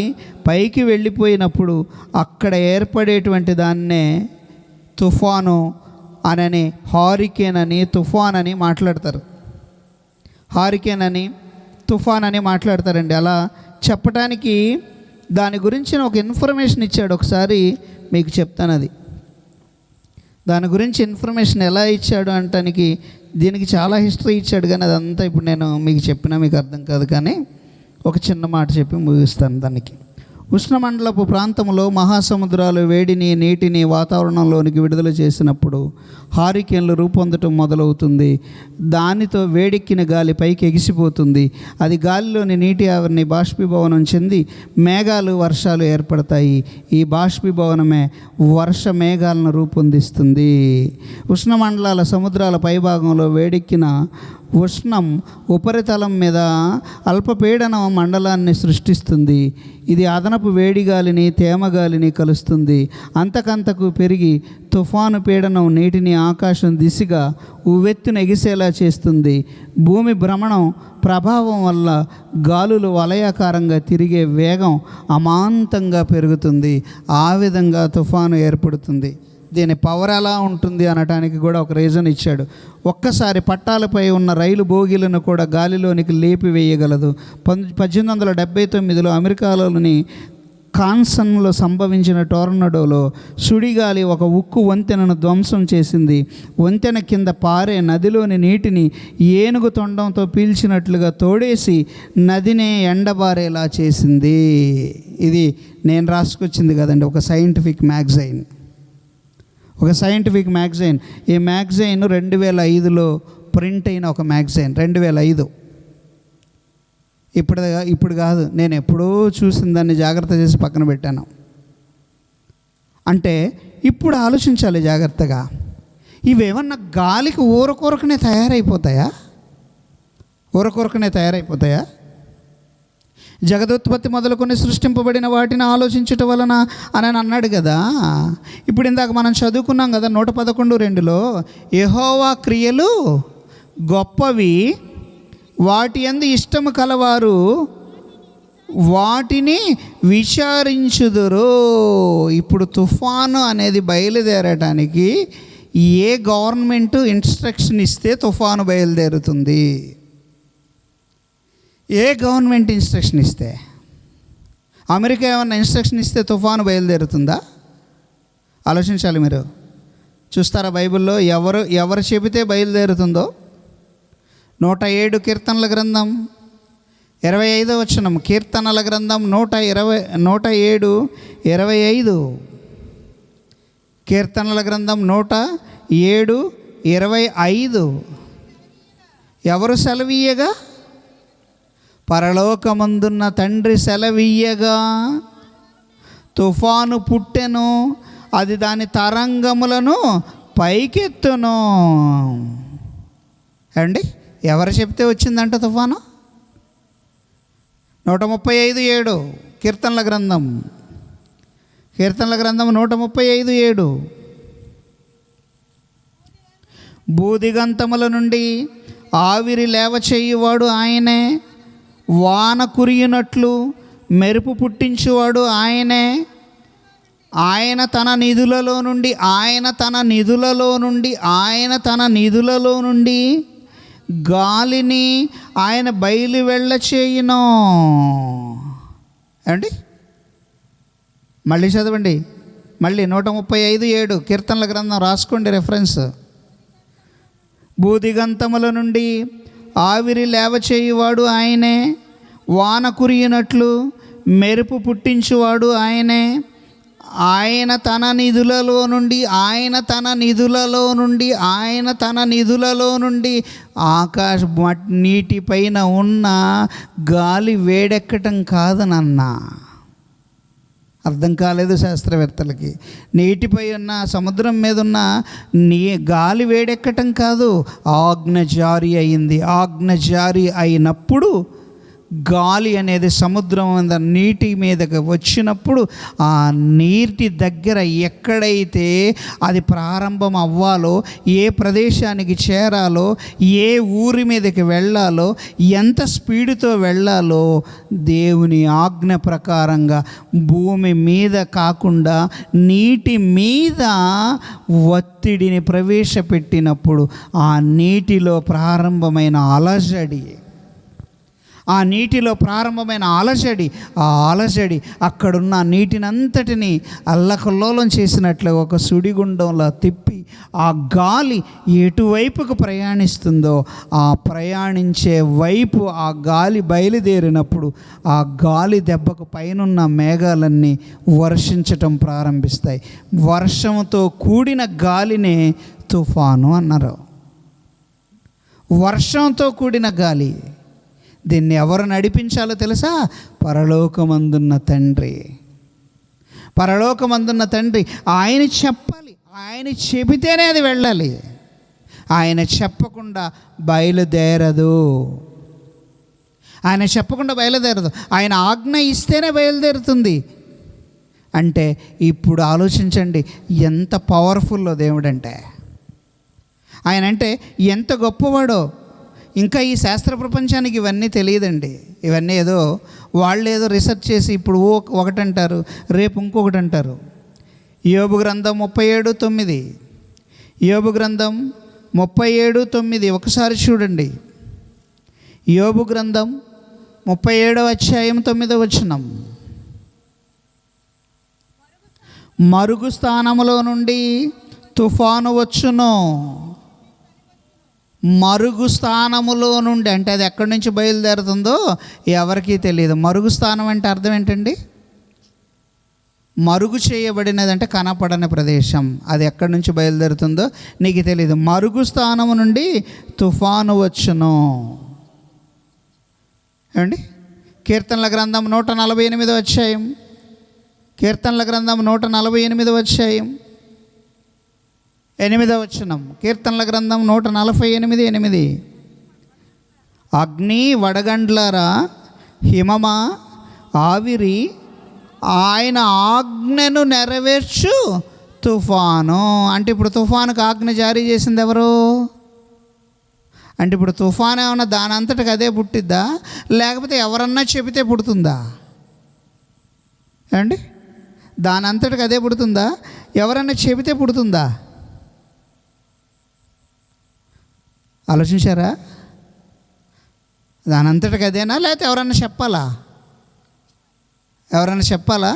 పైకి వెళ్ళిపోయినప్పుడు అక్కడ ఏర్పడేటువంటి దాన్నే తుఫాను అనని, హారికేన్ అని, తుఫాన్ అని మాట్లాడతారు. హారికేన్ అని, తుఫాన్ అని మాట్లాడతారండి. అలా చెప్పడానికి దాని గురించిన ఒక ఇన్ఫర్మేషన్ ఇచ్చాడు. ఒకసారి మీకు చెప్తాను. అది దాని గురించి ఇన్ఫర్మేషన్ ఎలా ఇచ్చాడు అంటానికి దీనికి చాలా హిస్టరీ ఇచ్చాడు, కానీ అదంతా ఇప్పుడు నేను మీకు చెప్పినా మీకు అర్థం కాదు. కానీ ఒక చిన్న మాట చెప్పి ముగిస్తాను. దానికి ఉష్ణమండలపు ప్రాంతంలో మహాసముద్రాలు వేడిని, నీటిని వాతావరణంలోనికి విడుదల చేసినప్పుడు హారికేన్లు రూపొందటం మొదలవుతుంది. దానితో వేడెక్కిన గాలి పైకి ఎగిసిపోతుంది. అది గాలిలోని నీటి ఆవిరిని బాష్పీభవనం చెంది మేఘాలు, వర్షాలు ఏర్పడతాయి. ఈ బాష్పీభవనమే వర్ష మేఘాలను రూపొందిస్తుంది. ఉష్ణమండలాల సముద్రాల పైభాగంలో వేడెక్కిన ఉష్ణం ఉపరితలం మీద అల్పపీడన మండలాన్ని సృష్టిస్తుంది. ఇది అదనపు వేడిగాలిని, తేమగాలిని కలుస్తుంది. అంతకంతకు పెరిగి తుఫాను పీడనం నీటిని ఆకాశం దిశగా ఉవ్వెత్తున ఎగిసేలా చేస్తుంది. భూమి భ్రమణం ప్రభావం వల్ల గాలులు వలయాకారంగా తిరిగే వేగం అమాంతంగా పెరుగుతుంది. ఆ విధంగా తుఫాను ఏర్పడుతుంది. దీని పవర్ ఎలా ఉంటుంది అనటానికి కూడా ఒక రీజన్ ఇచ్చాడు. ఒక్కసారి పట్టాలపై ఉన్న రైలు బోగీలను కూడా గాలిలోనికి లేపివేయగలదు. 1879లో అమెరికాలోని కాన్సన్లో సంభవించిన టోర్నడోలో సుడిగాలి ఒక ఉక్కు వంతెనను ధ్వంసం చేసింది. వంతెన కింద పారే నదిలోని నీటిని ఏనుగు తొండంతో పీల్చినట్లుగా తోడేసి నదినే ఎండబారేలా చేసింది. ఇది నేను రాసుకొచ్చింది కదండి, ఒక సైంటిఫిక్ మ్యాగజైన్. ఈ మ్యాగజైన్ 2005లో ప్రింట్ అయిన ఒక మ్యాగజైన్. 2005. ఇప్పుడు కాదు, నేను ఎప్పుడో చూసిన దాన్ని జాగ్రత్త చేసి పక్కన పెట్టాను. అంటే ఇప్పుడు ఆలోచించాలి జాగ్రత్తగా. ఇవేమన్నా గాలికి ఊరకొరకనే తయారైపోతాయా? జగదుత్పత్తి మొదలుకొని సృష్టింపబడిన వాటిని ఆలోచించటం వలన అని అన్నాడు కదా. ఇప్పుడు ఇందాక మనం చదువుకున్నాం కదా 111:2లో, యెహోవా క్రియలు గొప్పవి, వాటి యందు ఇష్టము కలవారు వాటిని విచారించుదురు. ఇప్పుడు తుఫాను అనేది బయలుదేరటానికి ఏ గవర్నమెంట్ ఇన్స్ట్రక్షన్ ఇస్తే తుఫాను బయలుదేరుతుంది? ఏ గవర్నమెంట్ ఇన్స్ట్రక్షన్ ఇస్తే? అమెరికా ఏమన్నా ఇన్స్ట్రక్షన్ ఇస్తే తుఫాను బయలుదేరుతుందా? ఆలోచించాలి మీరు. చూస్తారా బైబిల్లో ఎవరు చెబితే బయలుదేరుతుందో? 107 కీర్తనల గ్రంథం 25వ వచనం. కీర్తనల గ్రంథం 107:25. కీర్తనల గ్రంథం 107:25. ఎవరు సెలవీయగా? పరలోకమందున్న తండ్రి సెలవీయగా తుఫాను పుట్టెను, అది దాని తరంగములను పైకెత్తును. అండి, ఎవరు చెప్తే వచ్చిందంట తుఫాను? 135:7 కీర్తనల గ్రంథం 135:7. భూదిగంతముల నుండి ఆవిరి లేవ చేయువాడు ఆయనే, వాన కురియునట్లు మెరుపు పుట్టించువాడు ఆయనే. ఆయన తన నిధులలో నుండి గాలిని ఆయన బయలు వెళ్ళ చేయును. ఏమండి, మళ్ళీ చదవండి. మళ్ళీ 135:7 కీర్తనల గ్రంథం రాసుకోండి, రెఫరెన్స్. భూదిగంతముల నుండి ఆవిరి లేవ చేయువాడు ఆయనే, వాన కురియునట్లు మెరుపు పుట్టించువాడు ఆయనే. ఆయన తన నిధులలో నుండి ఆకాశ నీటిపైన ఉన్న గాలి వేడెక్కటం కాదనన్నా. అర్థం కాలేదు శాస్త్రవేత్తలకి. నీటిపై ఉన్న, సముద్రం మీద ఉన్న గాలి వేడెక్కటం కాదు, ఆజ్ఞ జారీ అయింది. ఆజ్ఞ జారీ అయినప్పుడు గాలి అనేది సముద్రం మీద నీటి మీదకి వచ్చినప్పుడు ఆ నీటి దగ్గర ఎక్కడైతే అది ప్రారంభం అవ్వాలో, ఏ ప్రదేశానికి చేరాలో, ఏ ఊరి మీదకి వెళ్ళాలో, ఎంత స్పీడుతో వెళ్ళాలో దేవుని ఆజ్ఞ ప్రకారంగా భూమి మీద కాకుండా నీటి మీద ఒత్తిడిని ప్రవేశపెట్టినప్పుడు ఆ నీటిలో ప్రారంభమైన అలజడి, ఆ అలజడి అక్కడున్న నీటినంతటిని అల్లకల్లోలం చేసినట్లు ఒక సుడిగుండంలా తిప్పి ఆ గాలి ఎటువైపుకు ప్రయాణిస్తుందో ఆ ప్రయాణించే వైపు ఆ గాలి బయలుదేరినప్పుడు ఆ గాలి దెబ్బకు పైనున్న మేఘాలన్నీ వర్షించటం ప్రారంభిస్తాయి. వర్షంతో కూడిన గాలినే తుఫాను అన్నారు. వర్షంతో కూడిన గాలి. దీన్ని ఎవరు నడిపించాలో తెలుసా? పరలోకమందున్న తండ్రి. ఆయన చెప్పాలి, ఆయన చెబితేనే అది వెళ్ళాలి. ఆయన చెప్పకుండా బయలుదేరదు. ఆయన ఆజ్ఞ ఇస్తేనే బయలుదేరుతుంది. అంటే ఇప్పుడు ఆలోచించండి ఎంత పవర్ఫుల్లో దేవుడంటే. ఆయన అంటే ఎంత గొప్పవాడో. ఇంకా ఈ శాస్త్ర ప్రపంచానికి ఇవన్నీ తెలియదండి. ఇవన్నీ వాళ్ళు ఏదో రీసెర్చ్ చేసి ఇప్పుడు ఒకటి అంటారు, రేపు ఇంకొకటి అంటారు. యోబు గ్రంథం 37:9. యోబు గ్రంథం 37:9 ఒకసారి చూడండి. యోబు గ్రంథం 37:9. మరుగు స్థానములో నుండి తుఫాను వచ్చును. మరుగు స్థానములో నుండి అంటే అది ఎక్కడి నుంచి బయలుదేరుతుందో ఎవరికీ తెలియదు. మరుగు స్థానం అంటే అర్థం ఏంటండి? మరుగు చేయబడినది అంటే కనపడని ప్రదేశం. అది ఎక్కడి నుంచి బయలుదేరుతుందో నీకు తెలియదు. మరుగు స్థానము నుండి తుఫాను వచ్చును. ఏమండి? కీర్తనల గ్రంథం 148వ అధ్యాయం. కీర్తనల గ్రంథం 148వ అధ్యాయం 8వ వచనం. కీర్తనల గ్రంథం 148:8. అగ్ని వడగండ్లరా హిమమా ఆవిరి ఆయన ఆజ్ఞను నెరవేర్చు తుఫాను. అంటే ఇప్పుడు తుఫానుకు ఆజ్ఞ జారీ చేసింది ఎవరు? అంటే ఇప్పుడు తుఫాను ఏమన్నా దాని అంతటికి అదే పుట్టిద్దా, లేకపోతే ఎవరన్నా చెబితే పుడుతుందా? ఏమండి? దాని అంతటికి అదే పుడుతుందా, ఎవరన్నా చెబితే పుడుతుందా? ఆలోచించారా? దాని అంతటికి అదేనా, లేకపోతే ఎవరన్నా చెప్పాలా? ఎవరన్నా చెప్పాలా?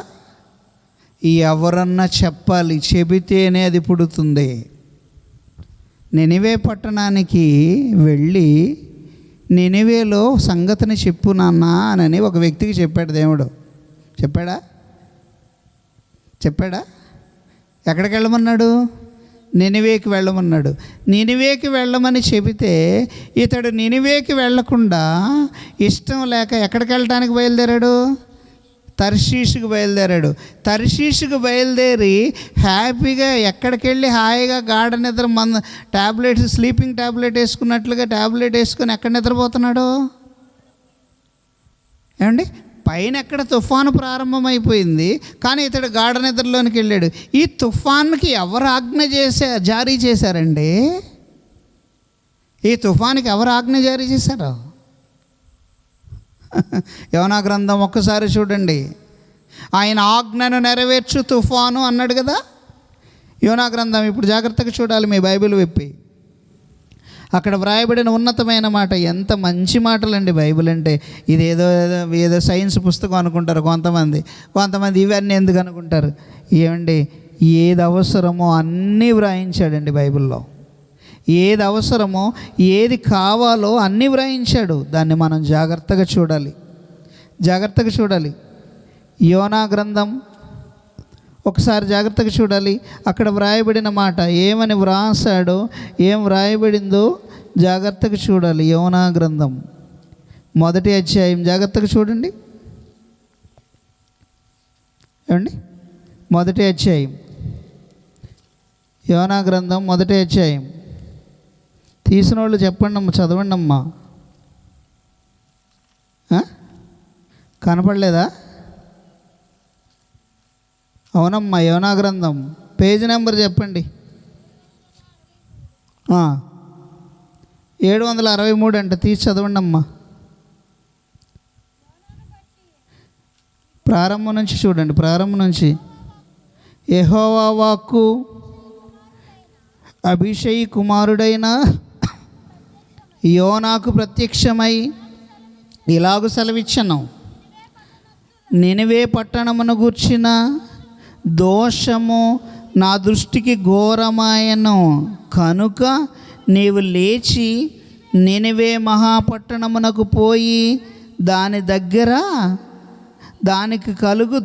ఎవరన్నా చెప్పాలి. చెబితేనే అది పుడుతుంది. నినివే పట్టణానికి వెళ్ళి నినివేలో సంగతిని చెప్పు నాన్న అని ఒక వ్యక్తికి చెప్పాడు దేవుడు. చెప్పాడా? ఎక్కడికి వెళ్ళమన్నాడు? నినివేకి వెళ్ళమన్నాడు. నినివేకి వెళ్ళమని చెబితే ఇతడు నినివేకి వెళ్ళకుండా ఇష్టం లేక ఎక్కడికి వెళ్ళటానికి బయలుదేరాడు? తర్షీషుకు బయలుదేరాడు. తర్షీషుకు బయలుదేరి హ్యాపీగా ఎక్కడికి వెళ్ళి హాయిగా గాఢ నిద్ర ట్యాబ్లెట్స్ స్లీపింగ్ ట్యాబ్లెట్ వేసుకున్నట్లుగా ట్యాబ్లెట్ వేసుకుని ఎక్కడ నిద్రపోతున్నాడు? ఏమండి? పైన ఎక్కడ తుఫాను ప్రారంభమైపోయింది, కానీ ఇతడు గాఢ నిద్రలోనికి వెళ్ళాడు. ఈ తుఫాన్కి ఎవరు ఆజ్ఞ జారీ చేశారండి? ఈ తుఫాన్కి ఎవరు ఆజ్ఞ జారీ చేశారు? యోనా గ్రంథం ఒక్కసారి చూడండి. ఆయన ఆజ్ఞను నెరవేర్చు తుఫాను అన్నాడు కదా. యోనా గ్రంథం ఇప్పుడు జాగ్రత్తగా చూడాలి మీ బైబిల్ విప్పి. అక్కడ వ్రాయబడిన ఉన్నతమైన మాట. ఎంత మంచి మాటలండి బైబిల్ అంటే. ఇది ఏదో సైన్స్ పుస్తకం అనుకుంటారు కొంతమంది ఇవన్నీ ఎందుకు అనుకుంటారు. ఏమండి, ఏది అవసరమో అన్నీ వ్రాయించాడండి బైబిల్లో. ఏది అవసరమో ఏది కావాలో అన్నీ వ్రాయించాడు. దాన్ని మనం జాగ్రత్తగా చూడాలి. యోనా గ్రంథం ఒకసారి జాగ్రత్తగా చూడాలి. అక్కడ వ్రాయబడిన మాట ఏమని వ్రాసాడో, ఏం వ్రాయబడిందో జాగ్రత్తగా చూడాలి. యోనా గ్రంథం 1వ అధ్యాయం జాగ్రత్తగా చూడండి. ఏమండి? 1వ అధ్యాయం యోనా గ్రంథం 1వ అధ్యాయం. తీసిన వాళ్ళు చెప్పండి అమ్మ, చదవండి అమ్మా. కనపడలేదా? అవునమ్మా, యోనా గ్రంథం పేజీ నెంబర్ చెప్పండి. 763 అంట. తీసి చదవండి అమ్మా. ప్రారంభం నుంచి చూడండి. ప్రారంభం నుంచి. యెహోవా వాక్కు అభిషేయి కుమారుడైన యోనాకు ప్రత్యక్షమై ఇలాగు సెలవిచ్చెను. నినివే పట్టణమును గూర్చిన దోషము నా దృష్టికి ఘోరమాయను కనుక నీవు లేచి నినివే మహాపట్టణమునకు పోయి దాని దగ్గర దానికి కలుగు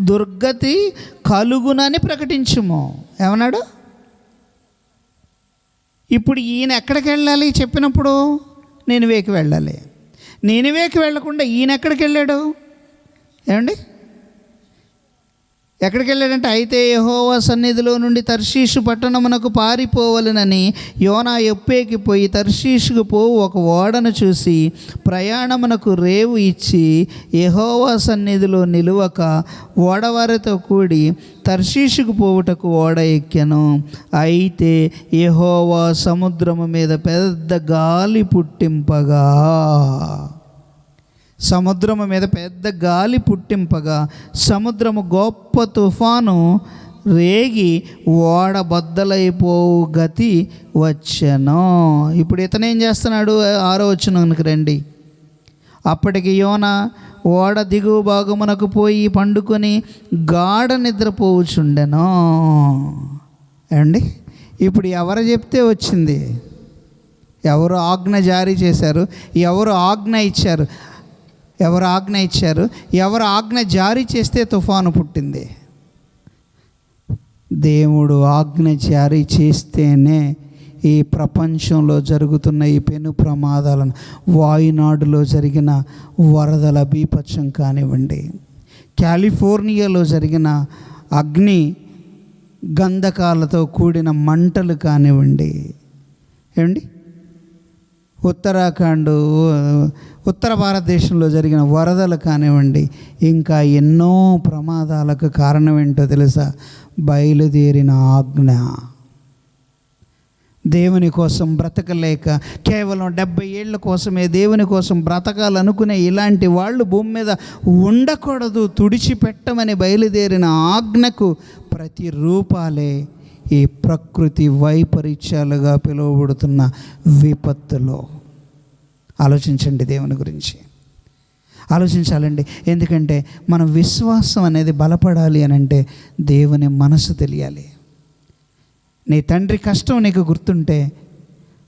దుర్గతి కలుగునని ప్రకటించుము. ఏమన్నాడు? ఇప్పుడు ఈయన ఎక్కడికి వెళ్ళాలి చెప్పినప్పుడు? నినివేకి వెళ్ళాలి. నినివేకి వెళ్ళకుండా ఈయన ఎక్కడికి వెళ్ళాడు? ఏమండి? ఎక్కడికి వెళ్ళాడంటే, అయితే యెహోవా సన్నిధిలో నుండి తర్షీషు పట్టణమునకు పారిపోవలనని యోనా యొప్పేకి పోయి తర్షీషుకు పోవు ఒక ఓడను చూసి ప్రయాణమునకు రేవు ఇచ్చి యెహోవా సన్నిధిలో నిలువక ఓడవారితో కూడి తర్షీషుకు పోవుటకు ఓడ ఎక్కెను. అయితే యెహోవా సముద్రము మీద పెద్ద గాలి పుట్టింపగా. సముద్రము మీద పెద్ద గాలి పుట్టింపగా సముద్రము గొప్ప తుఫాను రేగి ఓడ బద్దలైపోవు గతి వచ్చెను. ఇప్పుడు ఇతను ఏం చేస్తున్నాడు? 6వ వచనానికి రండి. అప్పటికి యోనా ఓడ దిగువ భాగమునకు పోయి పండుకొని గాఢ నిద్రపోవుచుండెను. ఏమండి, ఇప్పుడు ఎవరు చెప్తే వచ్చింది? ఎవరు ఆజ్ఞ జారీ చేశారు? ఎవరు ఆజ్ఞ ఇచ్చారు? ఎవరు ఆజ్ఞ జారీ చేస్తే తుఫాను పుట్టింది? దేవుడు ఆజ్ఞ జారీ చేస్తేనే ఈ ప్రపంచంలో జరుగుతున్న ఈ పెను ప్రమాదాలను, వాయునాడులో జరిగిన వరదల బీభత్సం కానివ్వండి, కాలిఫోర్నియాలో జరిగిన అగ్ని గంధకాలతో కూడిన మంటలు కానివ్వండి, ఏమండి, ఉత్తర భారతదేశంలో జరిగిన వరదలు కానివ్వండి, ఇంకా ఎన్నో ప్రమాదాలకు కారణం ఏంటో తెలుసా? బయలుదేరిన ఆజ్ఞ. దేవుని కోసం బ్రతకలేక కేవలం 70 ఏళ్ళ కోసమే దేవుని కోసం బ్రతకాలనుకునే ఇలాంటి వాళ్ళు భూమి మీద ఉండకూడదు, తుడిచిపెట్టమని బయలుదేరిన ఆజ్ఞకు ప్రతిరూపాలే ఈ ప్రకృతి వైపరీత్యాలుగా పిలువబడుతున్న విపత్తులో. ఆలోచించండి, దేవుని గురించి ఆలోచించాలండి. ఎందుకంటే మన విశ్వాసం అనేది బలపడాలి అని అంటే దేవుని మనసు తెలియాలి. నీ తండ్రి కష్టం నీకు గుర్తుంటే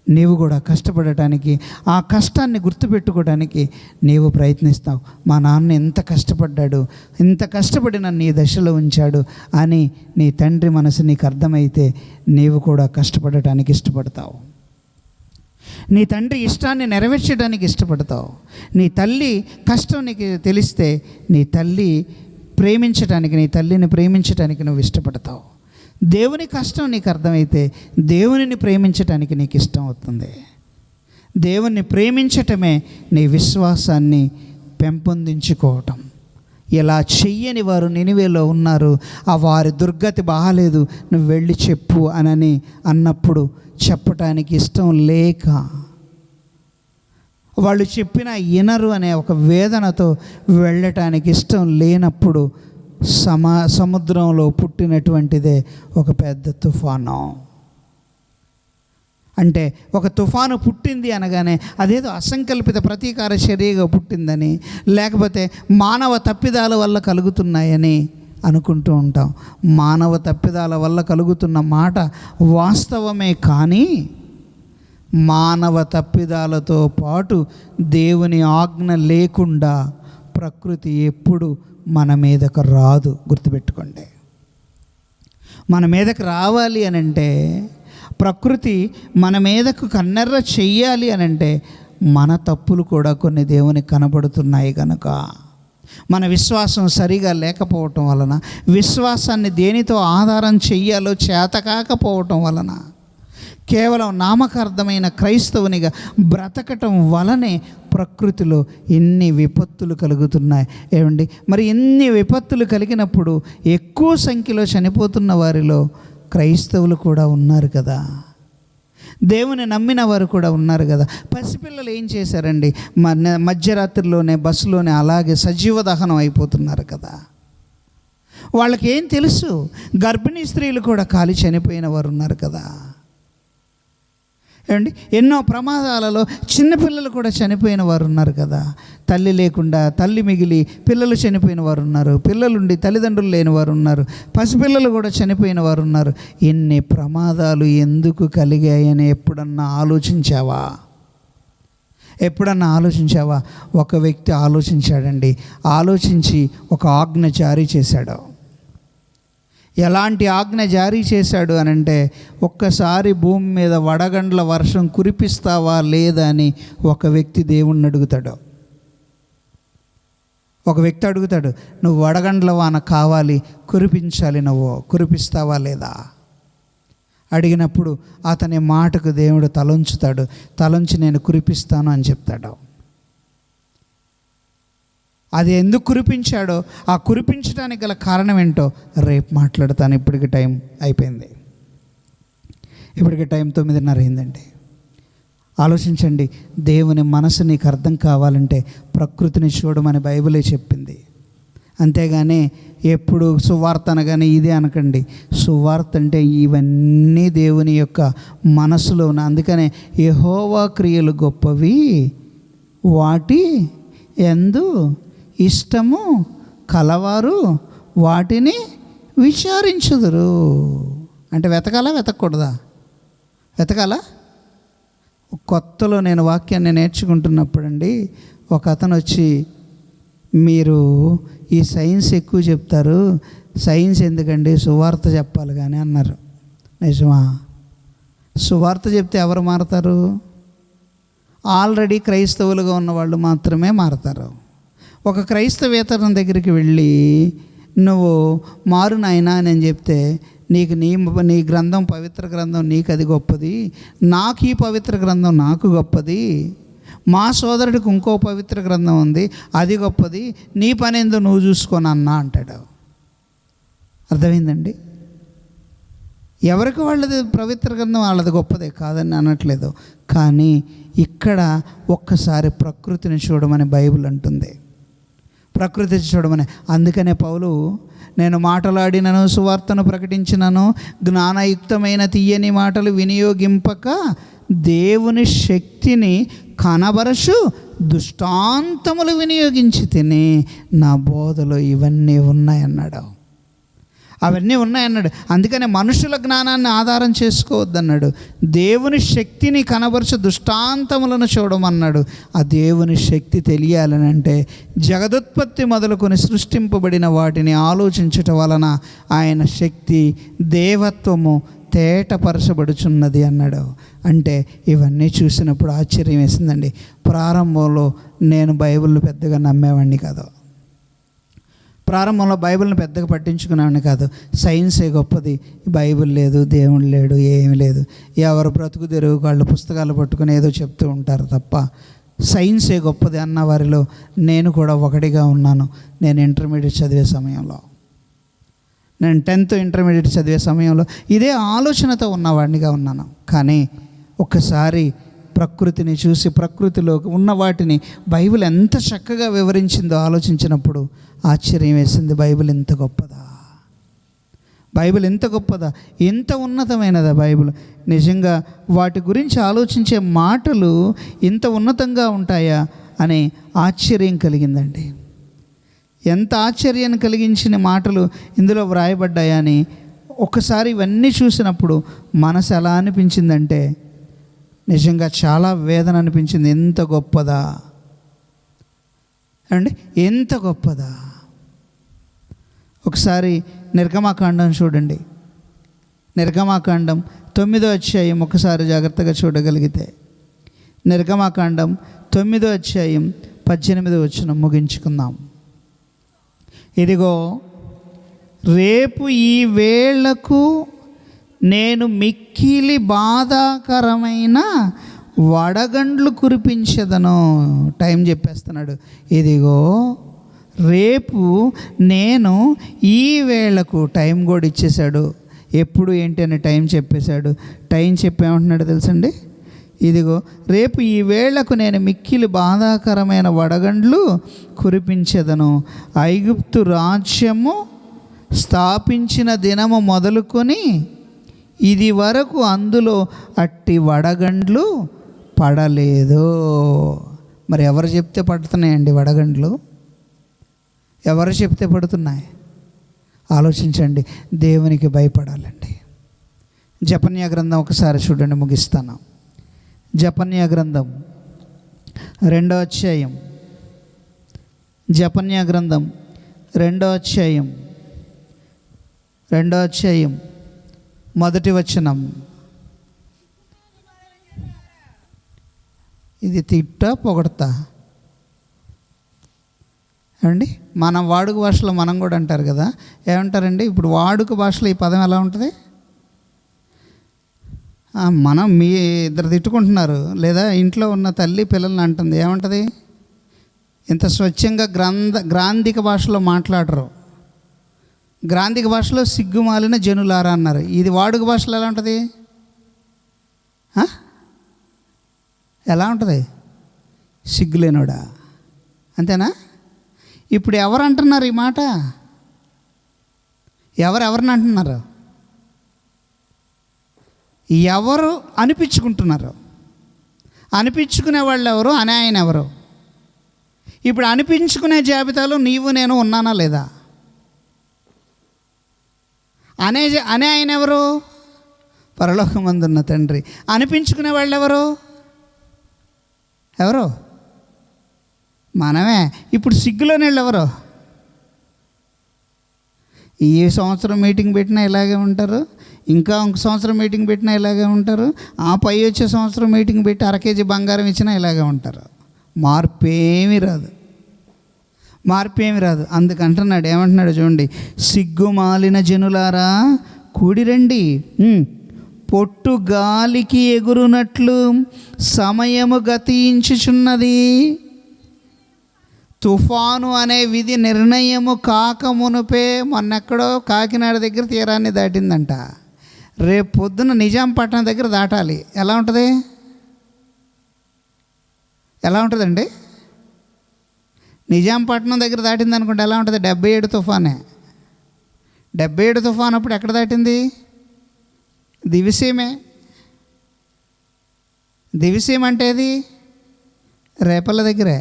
నీవు కూడా కష్టపడటానికి, ఆ కష్టాన్ని గుర్తుపెట్టుకోవడానికి నీవు ప్రయత్నిస్తావు. మా నాన్న ఎంత కష్టపడ్డాడు, ఇంత కష్టపడి నన్ను ఈ దశలో ఉంచాడు అని నీ తండ్రి మనసు నీకు అర్థమైతే నీవు కూడా కష్టపడటానికి ఇష్టపడతావు. నీ తండ్రి ఇష్టాన్ని నెరవేర్చడానికి ఇష్టపడతావు. నీ తల్లి కష్టం నీకు తెలిస్తే నీ తల్లిని ప్రేమించడానికి నువ్వు ఇష్టపడతావు. దేవుని కష్టం నీకు అర్థమైతే దేవునిని ప్రేమించటానికి నీకు ఇష్టం అవుతుంది. దేవుణ్ణి ప్రేమించటమే నీ విశ్వాసాన్ని పెంపొందించుకోవటం. ఇలా చెయ్యని వారు నినివేలో ఉన్నారు. ఆ వారి దుర్గతి బాగాలేదు, నువ్వు వెళ్ళి చెప్పు అన్నప్పుడు చెప్పటానికి ఇష్టం లేక, వాళ్ళు చెప్పిన వినరు అనే ఒక వేదనతో వెళ్ళటానికి ఇష్టం లేనప్పుడు సముద్రంలో పుట్టినటువంటిదే ఒక పెద్ద తుఫాను. అంటే ఒక తుఫాను పుట్టింది అనగానే అదేదో అసంకల్పిత ప్రతీకార చర్యగా పుట్టిందని, లేకపోతే మానవ తప్పిదాల వల్ల కలుగుతున్నాయని అనుకుంటూ ఉంటాం. మానవ తప్పిదాల వల్ల కలుగుతున్న మాట వాస్తవమే, కానీ మానవ తప్పిదాలతో పాటు దేవుని ఆజ్ఞ లేకుండా ప్రకృతి ఎప్పుడు మన మీదకు రాదు. గుర్తుపెట్టుకోండి, మన మీదకు రావాలి అనంటే, ప్రకృతి మన మీదకు కన్నెర్ర చెయ్యాలి అనంటే మన తప్పులు కూడా కొన్ని దేవునికి కనబడుతున్నాయి కనుక, మన విశ్వాసం సరిగా లేకపోవటం వలన, విశ్వాసాన్ని దేనితో ఆధారం చెయ్యాలో చేతకాకపోవటం వలన, కేవలం నామకార్థమైన క్రైస్తవునిగా బ్రతకటం వలనే ప్రకృతిలో ఎన్ని విపత్తులు కలుగుతున్నాయి. ఏమండి, మరి ఎన్ని విపత్తులు కలిగినప్పుడు ఎక్కువ సంఖ్యలో చనిపోతున్న వారిలో క్రైస్తవులు కూడా ఉన్నారు కదా, దేవుని నమ్మిన వారు కూడా ఉన్నారు కదా. పసిపిల్లలు ఏం చేశారండి? మధ్యరాత్రిలోనే బస్సులోనే అలాగే సజీవ దహనం అయిపోతున్నారు కదా. వాళ్ళకి ఏం తెలుసు? గర్భిణీ స్త్రీలు కూడా కాలి చనిపోయిన వారు ఉన్నారు కదా. ఏమండి, ఎన్నో ప్రమాదాలలో చిన్నపిల్లలు కూడా చనిపోయిన వారు ఉన్నారు కదా. తల్లి లేకుండా తల్లి మిగిలి పిల్లలు చనిపోయిన వారు ఉన్నారు. పిల్లలుండి తల్లిదండ్రులు లేని వారు ఉన్నారు. పసిపిల్లలు కూడా చనిపోయిన వారు ఉన్నారు. ఎన్ని ప్రమాదాలు ఎందుకు కలిగాయని ఎప్పుడన్నా ఆలోచించావా? ఒక వ్యక్తి ఆలోచించాడండి. ఆలోచించి ఒక ఆజ్ఞ జారీ చేశాడు. ఎలాంటి ఆజ్ఞ జారీ చేశాడు అనంటే, ఒక్కసారి భూమి మీద వడగండ్ల వర్షం కురిపిస్తావా లేదా అని ఒక వ్యక్తి దేవుణ్ణి అడుగుతాడు. ఒక వ్యక్తి అడుగుతాడు, నువ్వు వడగండ్ల వాన కావాలి, కురిపించాలి, నువ్వు కురిపిస్తావా లేదా? అడిగినప్పుడు అతని మాటకు దేవుడు తలంచి నేను కురిపిస్తాను అని చెప్తాడు. అది ఎందుకు కురిపించాడో, ఆ కురిపించడానికి గల కారణం ఏంటో రేపు మాట్లాడతాను. ఇప్పటికి టైం అయిపోయింది. ఇప్పటికి టైం 9:30 అయిందండి. ఆలోచించండి. దేవుని మనసు నీకు అర్థం కావాలంటే ప్రకృతిని చూడమని బైబిలే చెప్పింది. అంతేగాని ఎప్పుడు సువార్త అనగానే ఇదే అనకండి. సువార్త అంటే ఇవన్నీ దేవుని యొక్క మనసులో ఉన్న. అందుకనే యెహోవా క్రియలు గొప్పవి, వాటి యందు ఇష్టము కలవారు వాటిని విచారించుదురు. అంటే వెతకాలా వెతకూడదా? వెతకాలా. కొత్తలో నేను వాక్యాన్ని నేర్చుకుంటున్నప్పుడు అండి, ఒక అతను వచ్చి, మీరు ఈ సైన్స్ ఎక్కువ చెప్తారు, సైన్స్ ఎందుకండి, సువార్త చెప్పాలి కానీ అన్నారు. నిజమా? సువార్త చెప్తే ఎవరు మారతారు? ఆల్రెడీ క్రైస్తవులుగా ఉన్నవాళ్ళు మాత్రమే మారతారు. ఒక క్రైస్తవేతరం దగ్గరికి వెళ్ళి నువ్వు మారు నాయనా అని చెప్తే, నీకు నీ గ్రంథం పవిత్ర గ్రంథం నీకు అది గొప్పది, నాకు ఈ పవిత్ర గ్రంథం నాకు గొప్పది, మా సోదరుడికి ఇంకో పవిత్ర గ్రంథం ఉంది అది గొప్పది, నీ పని ఏందో నువ్వు చూసుకొని అన్నా అంటాడు. అర్థమైందండి? ఎవరికి వాళ్ళది పవిత్ర గ్రంథం వాళ్ళది గొప్పదే కాదని అనట్లేదు. కానీ ఇక్కడ ఒక్కసారి ప్రకృతిని చూడమని బైబిల్ అంటుంది. ప్రకృతి చూడమని. అందుకనే పౌలు, నేను మాటలాడినను సువార్తను ప్రకటించినను జ్ఞానయుక్తమైన తీయని మాటలు వినియోగింపక దేవుని శక్తిని కనబరచు దృష్టాంతములు వినియోగించి తిని నా బోధలో ఇవన్నీ ఉన్నాయన్నాడు. అవన్నీ ఉన్నాయన్నాడు. అందుకనే మనుషుల జ్ఞానాన్ని ఆధారం చేసుకోవద్దన్నాడు. దేవుని శక్తిని కనబరచు దృష్టాంతములను చూడమన్నాడు. ఆ దేవుని శక్తి తెలియాలని అంటే జగదుత్పత్తి మొదలుకొని సృష్టింపబడిన వాటిని ఆలోచించటం వలన ఆయన శక్తి దేవత్వము తేటపరచబడుచున్నది అన్నాడు. అంటే ఇవన్నీ చూసినప్పుడు ఆశ్చర్యం వేసిందండి. ప్రారంభంలో నేను బైబిల్ని పెద్దగా నమ్మేవాడిని కాదు. ప్రారంభంలో బైబిల్ని పెద్దగా పట్టించుకునేవాడిని కాదు. సైన్సే గొప్పది, బైబిల్ లేదు, దేవుడు లేడు, ఏమీ లేదు, ఎవరు బ్రతుకు తెరుగు వాళ్ళు పుస్తకాలు పట్టుకుని ఏదో చెప్తూ ఉంటారు తప్ప సైన్సే గొప్పది అన్న వారిలో నేను కూడా ఒకటిగా ఉన్నాను. నేను ఇంటర్మీడియట్ చదివే సమయంలో, నేను 10th ఇంటర్మీడియట్ చదివే సమయంలో ఇదే ఆలోచనతో ఉన్నవాడినిగా ఉన్నాను. కానీ ఒక్కసారి ప్రకృతిని చూసి ప్రకృతిలో ఉన్న వాటిని బైబిల్ ఎంత చక్కగా వివరించిందో ఆలోచించినప్పుడు ఆశ్చర్యం వేసింది. బైబిల్ ఎంత గొప్పదా, బైబిల్ ఎంత గొప్పదా, ఎంత ఉన్నతమైనదా బైబిల్. నిజంగా వాటి గురించి ఆలోచించే మాటలు ఇంత ఉన్నతంగా ఉంటాయా అనే ఆశ్చర్యం కలిగిందండి. ఎంత ఆశ్చర్యాన్ని కలిగించిన మాటలు ఇందులో వ్రాయబడ్డాయా అని ఒక్కసారి ఇవన్నీ చూసినప్పుడు మనసు ఎలా అనిపించిందంటే నిజంగా చాలా వేదన అనిపించింది. ఎంత గొప్పదా అండి, ఎంత గొప్పదా. ఒకసారి నిర్గమాకాండం చూడండి. నిర్గమాకాండం 9వ అధ్యాయం ఒకసారి జాగ్రత్తగా చూడగలిగితే, నిర్గమాకాండం 9వ అధ్యాయం 18వ వచనం ముగించుకుందాం. ఇదిగో రేపు ఈ వేళకు నేను మిక్కిలి బాధాకరమైన వడగండ్లు కురిపించదను. టైం చెప్పేస్తున్నాడు. ఇదిగో రేపు నేను ఈ వేళకు, టైం కూడా ఇచ్చేశాడు. ఎప్పుడు ఏంటి అని టైం చెప్పేశాడు. టైం చెప్పేమంటున్నాడు తెలుసండి? ఇదిగో రేపు ఈ వేళకు నేను మిక్కిలి బాధాకరమైన వడగండ్లు కురిపించెదను. ఐగుప్తు రాజ్యము స్థాపించిన దినము మొదలుకొని ఇది వరకు అందులో అట్టి వడగండ్లు పడలేదు. మరి ఎవరు చెప్తే పడుతున్నాయండి వడగండ్లు? ఎవరు చెప్తే పడుతున్నాయి? ఆలోచించండి. దేవునికి భయపడాలండి. జపన్యా గ్రంథం ఒకసారి చూడండి, ముగిస్తాను. జపన్యా గ్రంథం 2వ అధ్యాయం, జపన్యా గ్రంథం 2వ అధ్యాయం 1వ వచనం. ఇది తిట్టా పొగడతా అండి? మన వాడుక భాషలో మనం కూడా అంటారు కదా, ఏమంటారండి? ఇప్పుడు వాడుక భాషలో ఈ పదం ఎలా ఉంటుంది? మనం మీ ఇద్దరు తిట్టుకుంటున్నారు, లేదా ఇంట్లో ఉన్న తల్లి పిల్లల్ని అంటుంది, ఏమంటుంది? ఇంత స్వచ్ఛంగా గ్రాంధిక భాషలో మాట్లాడరు. గ్రాంధిక భాషలో సిగ్గుమాలిన జనులారా అన్నారు. ఇది వాడుక భాషలో ఎలా ఉంటుంది? ఎలా ఉంటుంది? సిగ్గులేనోడా. అంతేనా? ఇప్పుడు ఎవరు అంటున్నారు ఈ మాట? ఎవరిని అంటున్నారు? ఎవరు అనిపించుకుంటున్నారు? అనిపించుకునే వాళ్ళు ఎవరు? అనే ఆయన ఎవరు? ఇప్పుడు అనిపించుకునే జాబితాలో నీవు నేను ఉన్నానా లేదా? అనే ఆయన ఎవరు? పరలోకమందున్న తండ్రి. అనిపించుకునే వాళ్ళు ఎవరు? మనమే. ఇప్పుడు సిగ్గులోని వాళ్ళు ఎవరు? ఈ సంవత్సరం మీటింగ్ పెట్టినా ఇలాగే ఉంటారు, ఇంకా ఇంక సంవత్సరం మీటింగ్ పెట్టినా ఇలాగే ఉంటారు, ఆ పై వచ్చే సంవత్సరం మీటింగ్ పెట్టి 1 కేజీ బంగారం ఇచ్చినా ఇలాగే ఉంటారు. మార్పేమీ రాదు. అందుకంటున్నాడు, ఏమంటున్నాడు చూడండి, సిగ్గుమాలిన జనులారా కూడిరండి, పొట్టు గాలికి ఎగురునట్లు సమయము గతించుచున్నది, తుఫాను అనే విధి నిర్ణయము కాకమునుపే. మొన్నెక్కడో కాకినాడ దగ్గర తీరాన్ని దాటిందంట. రేపు పొద్దున నిజాంపట్నం దగ్గర దాటాలి. ఎలా ఉంటుందండి? నిజాంపట్నం దగ్గర దాటింది అనుకుంటే ఎలా ఉంటుంది? 77 తుఫానే. 77 తుఫాన్ అప్పుడు ఎక్కడ దాటింది? దివిసీమే. దివిసీమ అంటే అది రేపల్ల దగ్గరే.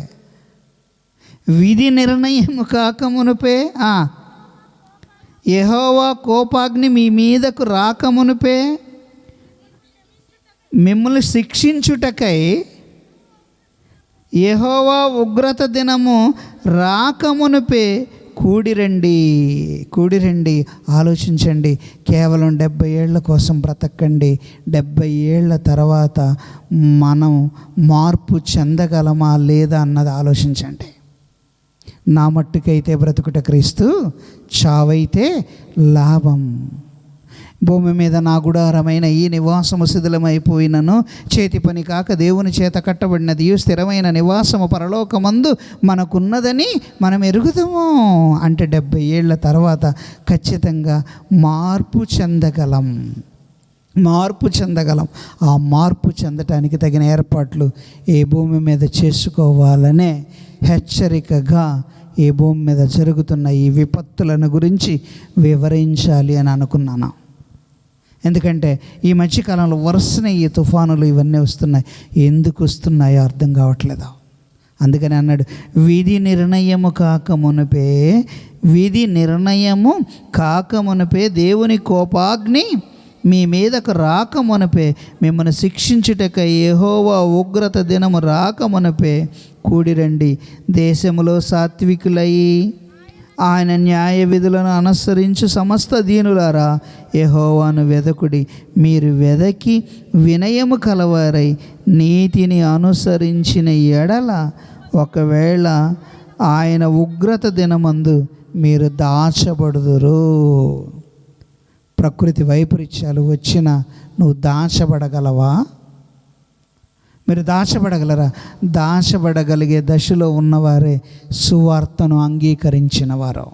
విధి నిర్ణయము కాకమునుపే, యెహోవా కోపాగ్ని మీ మీదకు రాకమునుపే, మిమ్మల్ని శిక్షించుటకై యెహోవా ఉగ్రత దినము రాకమునుపే కూడిరండి. ఆలోచించండి. కేవలం 70 ఏళ్ల కోసం బ్రతకండి. 70 ఏళ్ల తర్వాత మనం మార్పు చెందగలమా లేదా అన్నది ఆలోచించండి. నా మట్టుకైతే బ్రతుకుట క్రీస్తు, చావైతే లాభం. భూమి మీద నా గుడారమైన ఈ నివాసము శిథిలమైపోయినను, చేతి పని కాక దేవుని చేత కట్టబడినది స్థిరమైన నివాసము పరలోకమందు మనకున్నదని మనం ఎరుగుదాము. అంటే 70 ఏళ్ల తర్వాత ఖచ్చితంగా మార్పు చెందగలం. ఆ మార్పు చెందటానికి తగిన ఏర్పాట్లు ఈ భూమి మీద చేసుకోవాలనే హెచ్చరికగా ఈ భూమి మీద జరుగుతున్న ఈ విపత్తులను గురించి వివరించాలి అని అనుకున్నాను. ఎందుకంటే ఈ మధ్యకాలంలో వరుసనే ఈ తుఫానులు ఇవన్నీ వస్తున్నాయి. ఎందుకు వస్తున్నాయో అర్థం కావట్లేదు. అందుకని అన్నాడు, విధి నిర్ణయము కాకమునుపే దేవుని కోపాగ్ని మీ మీదకు రాకమునుపే, మిమ్మల్ని శిక్షించుటకై యెహోవా ఉగ్రత దినము రాకమునుపే కూడిరండి. దేశములో సాత్వికులై ఆయన న్యాయ విధులను అనుసరించు సమస్త దీనులారా యెహోవాను వెదకుడి. మీరు వెదకి వినయము కలవారై నీతిని అనుసరించిన ఎడల ఒకవేళ ఆయన ఉగ్రత దినమందు మీరు దాచబడుదురు. ప్రకృతి వైపరీత్యాలు వచ్చినా నువ్వు దాచబడగలవా? మీరు దాచబడగలరా? దాచబడగలిగే దశలో ఉన్నవారే సువార్తను అంగీకరించిన వారు.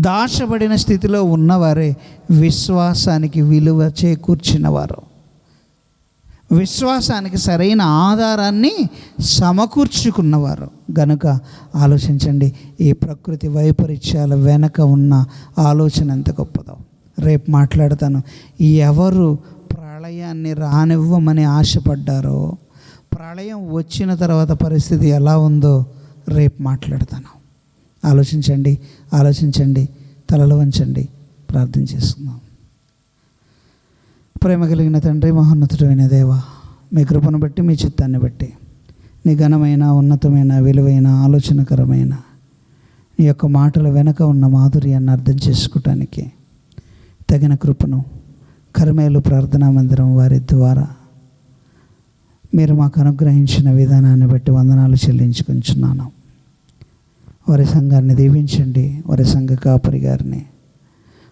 దాచబడిన స్థితిలో ఉన్నవారే విశ్వాసానికి విలువ చేకూర్చినవారు. విశ్వాసానికి సరైన ఆధారాన్ని సమకూర్చుకున్నవారు. గనుక ఆలోచించండి, ఈ ప్రకృతి వైపరీత్యాల వెనక ఉన్న ఆలోచన ఎంత గొప్పదో. రేపు మాట్లాడతాను. ఎవరు ప్రళయాన్ని రానివ్వమని ఆశపడ్డారో, ప్రళయం వచ్చిన తర్వాత పరిస్థితి ఎలా ఉందో రేపు మాట్లాడతాను. ఆలోచించండి, తలలు వంచండి, ప్రార్థన చేసుకుందాం. ప్రేమ కలిగిన తండ్రి, మహోన్నతుడైన దేవా, మీ కృపను బట్టి, మీ చిత్తాన్ని బట్టి, నీ ఘనమైన, ఉన్నతమైన, విలువైన, ఆలోచనకరమైన నీ యొక్క మాటల వెనక ఉన్న మాధుర్యాన్ని అర్థం చేసుకోవటానికి తగిన కృపను కర్మేలు ప్రార్థనా మందిరం వారి ద్వారా మీరు మాకు అనుగ్రహించిన విధానాన్ని బట్టి వందనాలు చెల్లించుకుంటున్నాను. వారి సంఘాన్ని దీవించండి. వారి సంఘ కాపరి గారిని,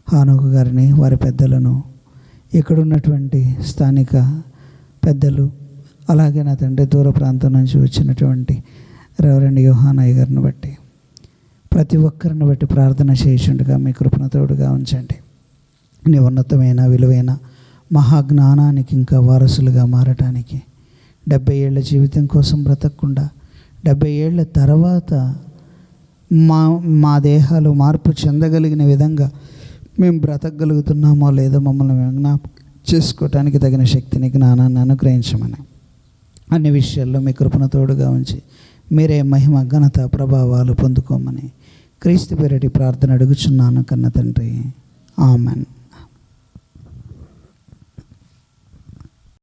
హానుకు గారిని, వారి పెద్దలను, ఇక్కడున్నటువంటి స్థానిక పెద్దలు, అలాగే నా తండ్రి దూర ప్రాంతం నుంచి వచ్చినటువంటి రెవరెండ్ యోహానయ్య గారిని బట్టి, ప్రతి ఒక్కరిని బట్టి ప్రార్థన చేయుచుండగా మీ కృపను తోడుగా ఉంచండి. నీ ఉన్నతమైన, విలువైన మహాజ్ఞానానికి ఇంకా వారసులుగా మారటానికి 70 ఏళ్ళ జీవితం కోసం బ్రతకకుండా 70 ఏళ్ళ తర్వాత మా దేహాలు మార్పు చెందగలిగిన విధంగా మేము బ్రతకగలుగుతున్నామో లేదో మమ్మల్ని జ్ఞాపకం చేసుకోవటానికి తగిన శక్తిని, జ్ఞానాన్ని అనుగ్రహించమని, అన్ని విషయాల్లో మీ కృపను తోడుగా ఉంచి మీరే మహిమ, ఘనత, ప్రభావాలు పొందుకోమని క్రీస్తు పేరిటి ప్రార్థన అడుగుచున్నాను కన్న తండ్రి. ఆమెన్.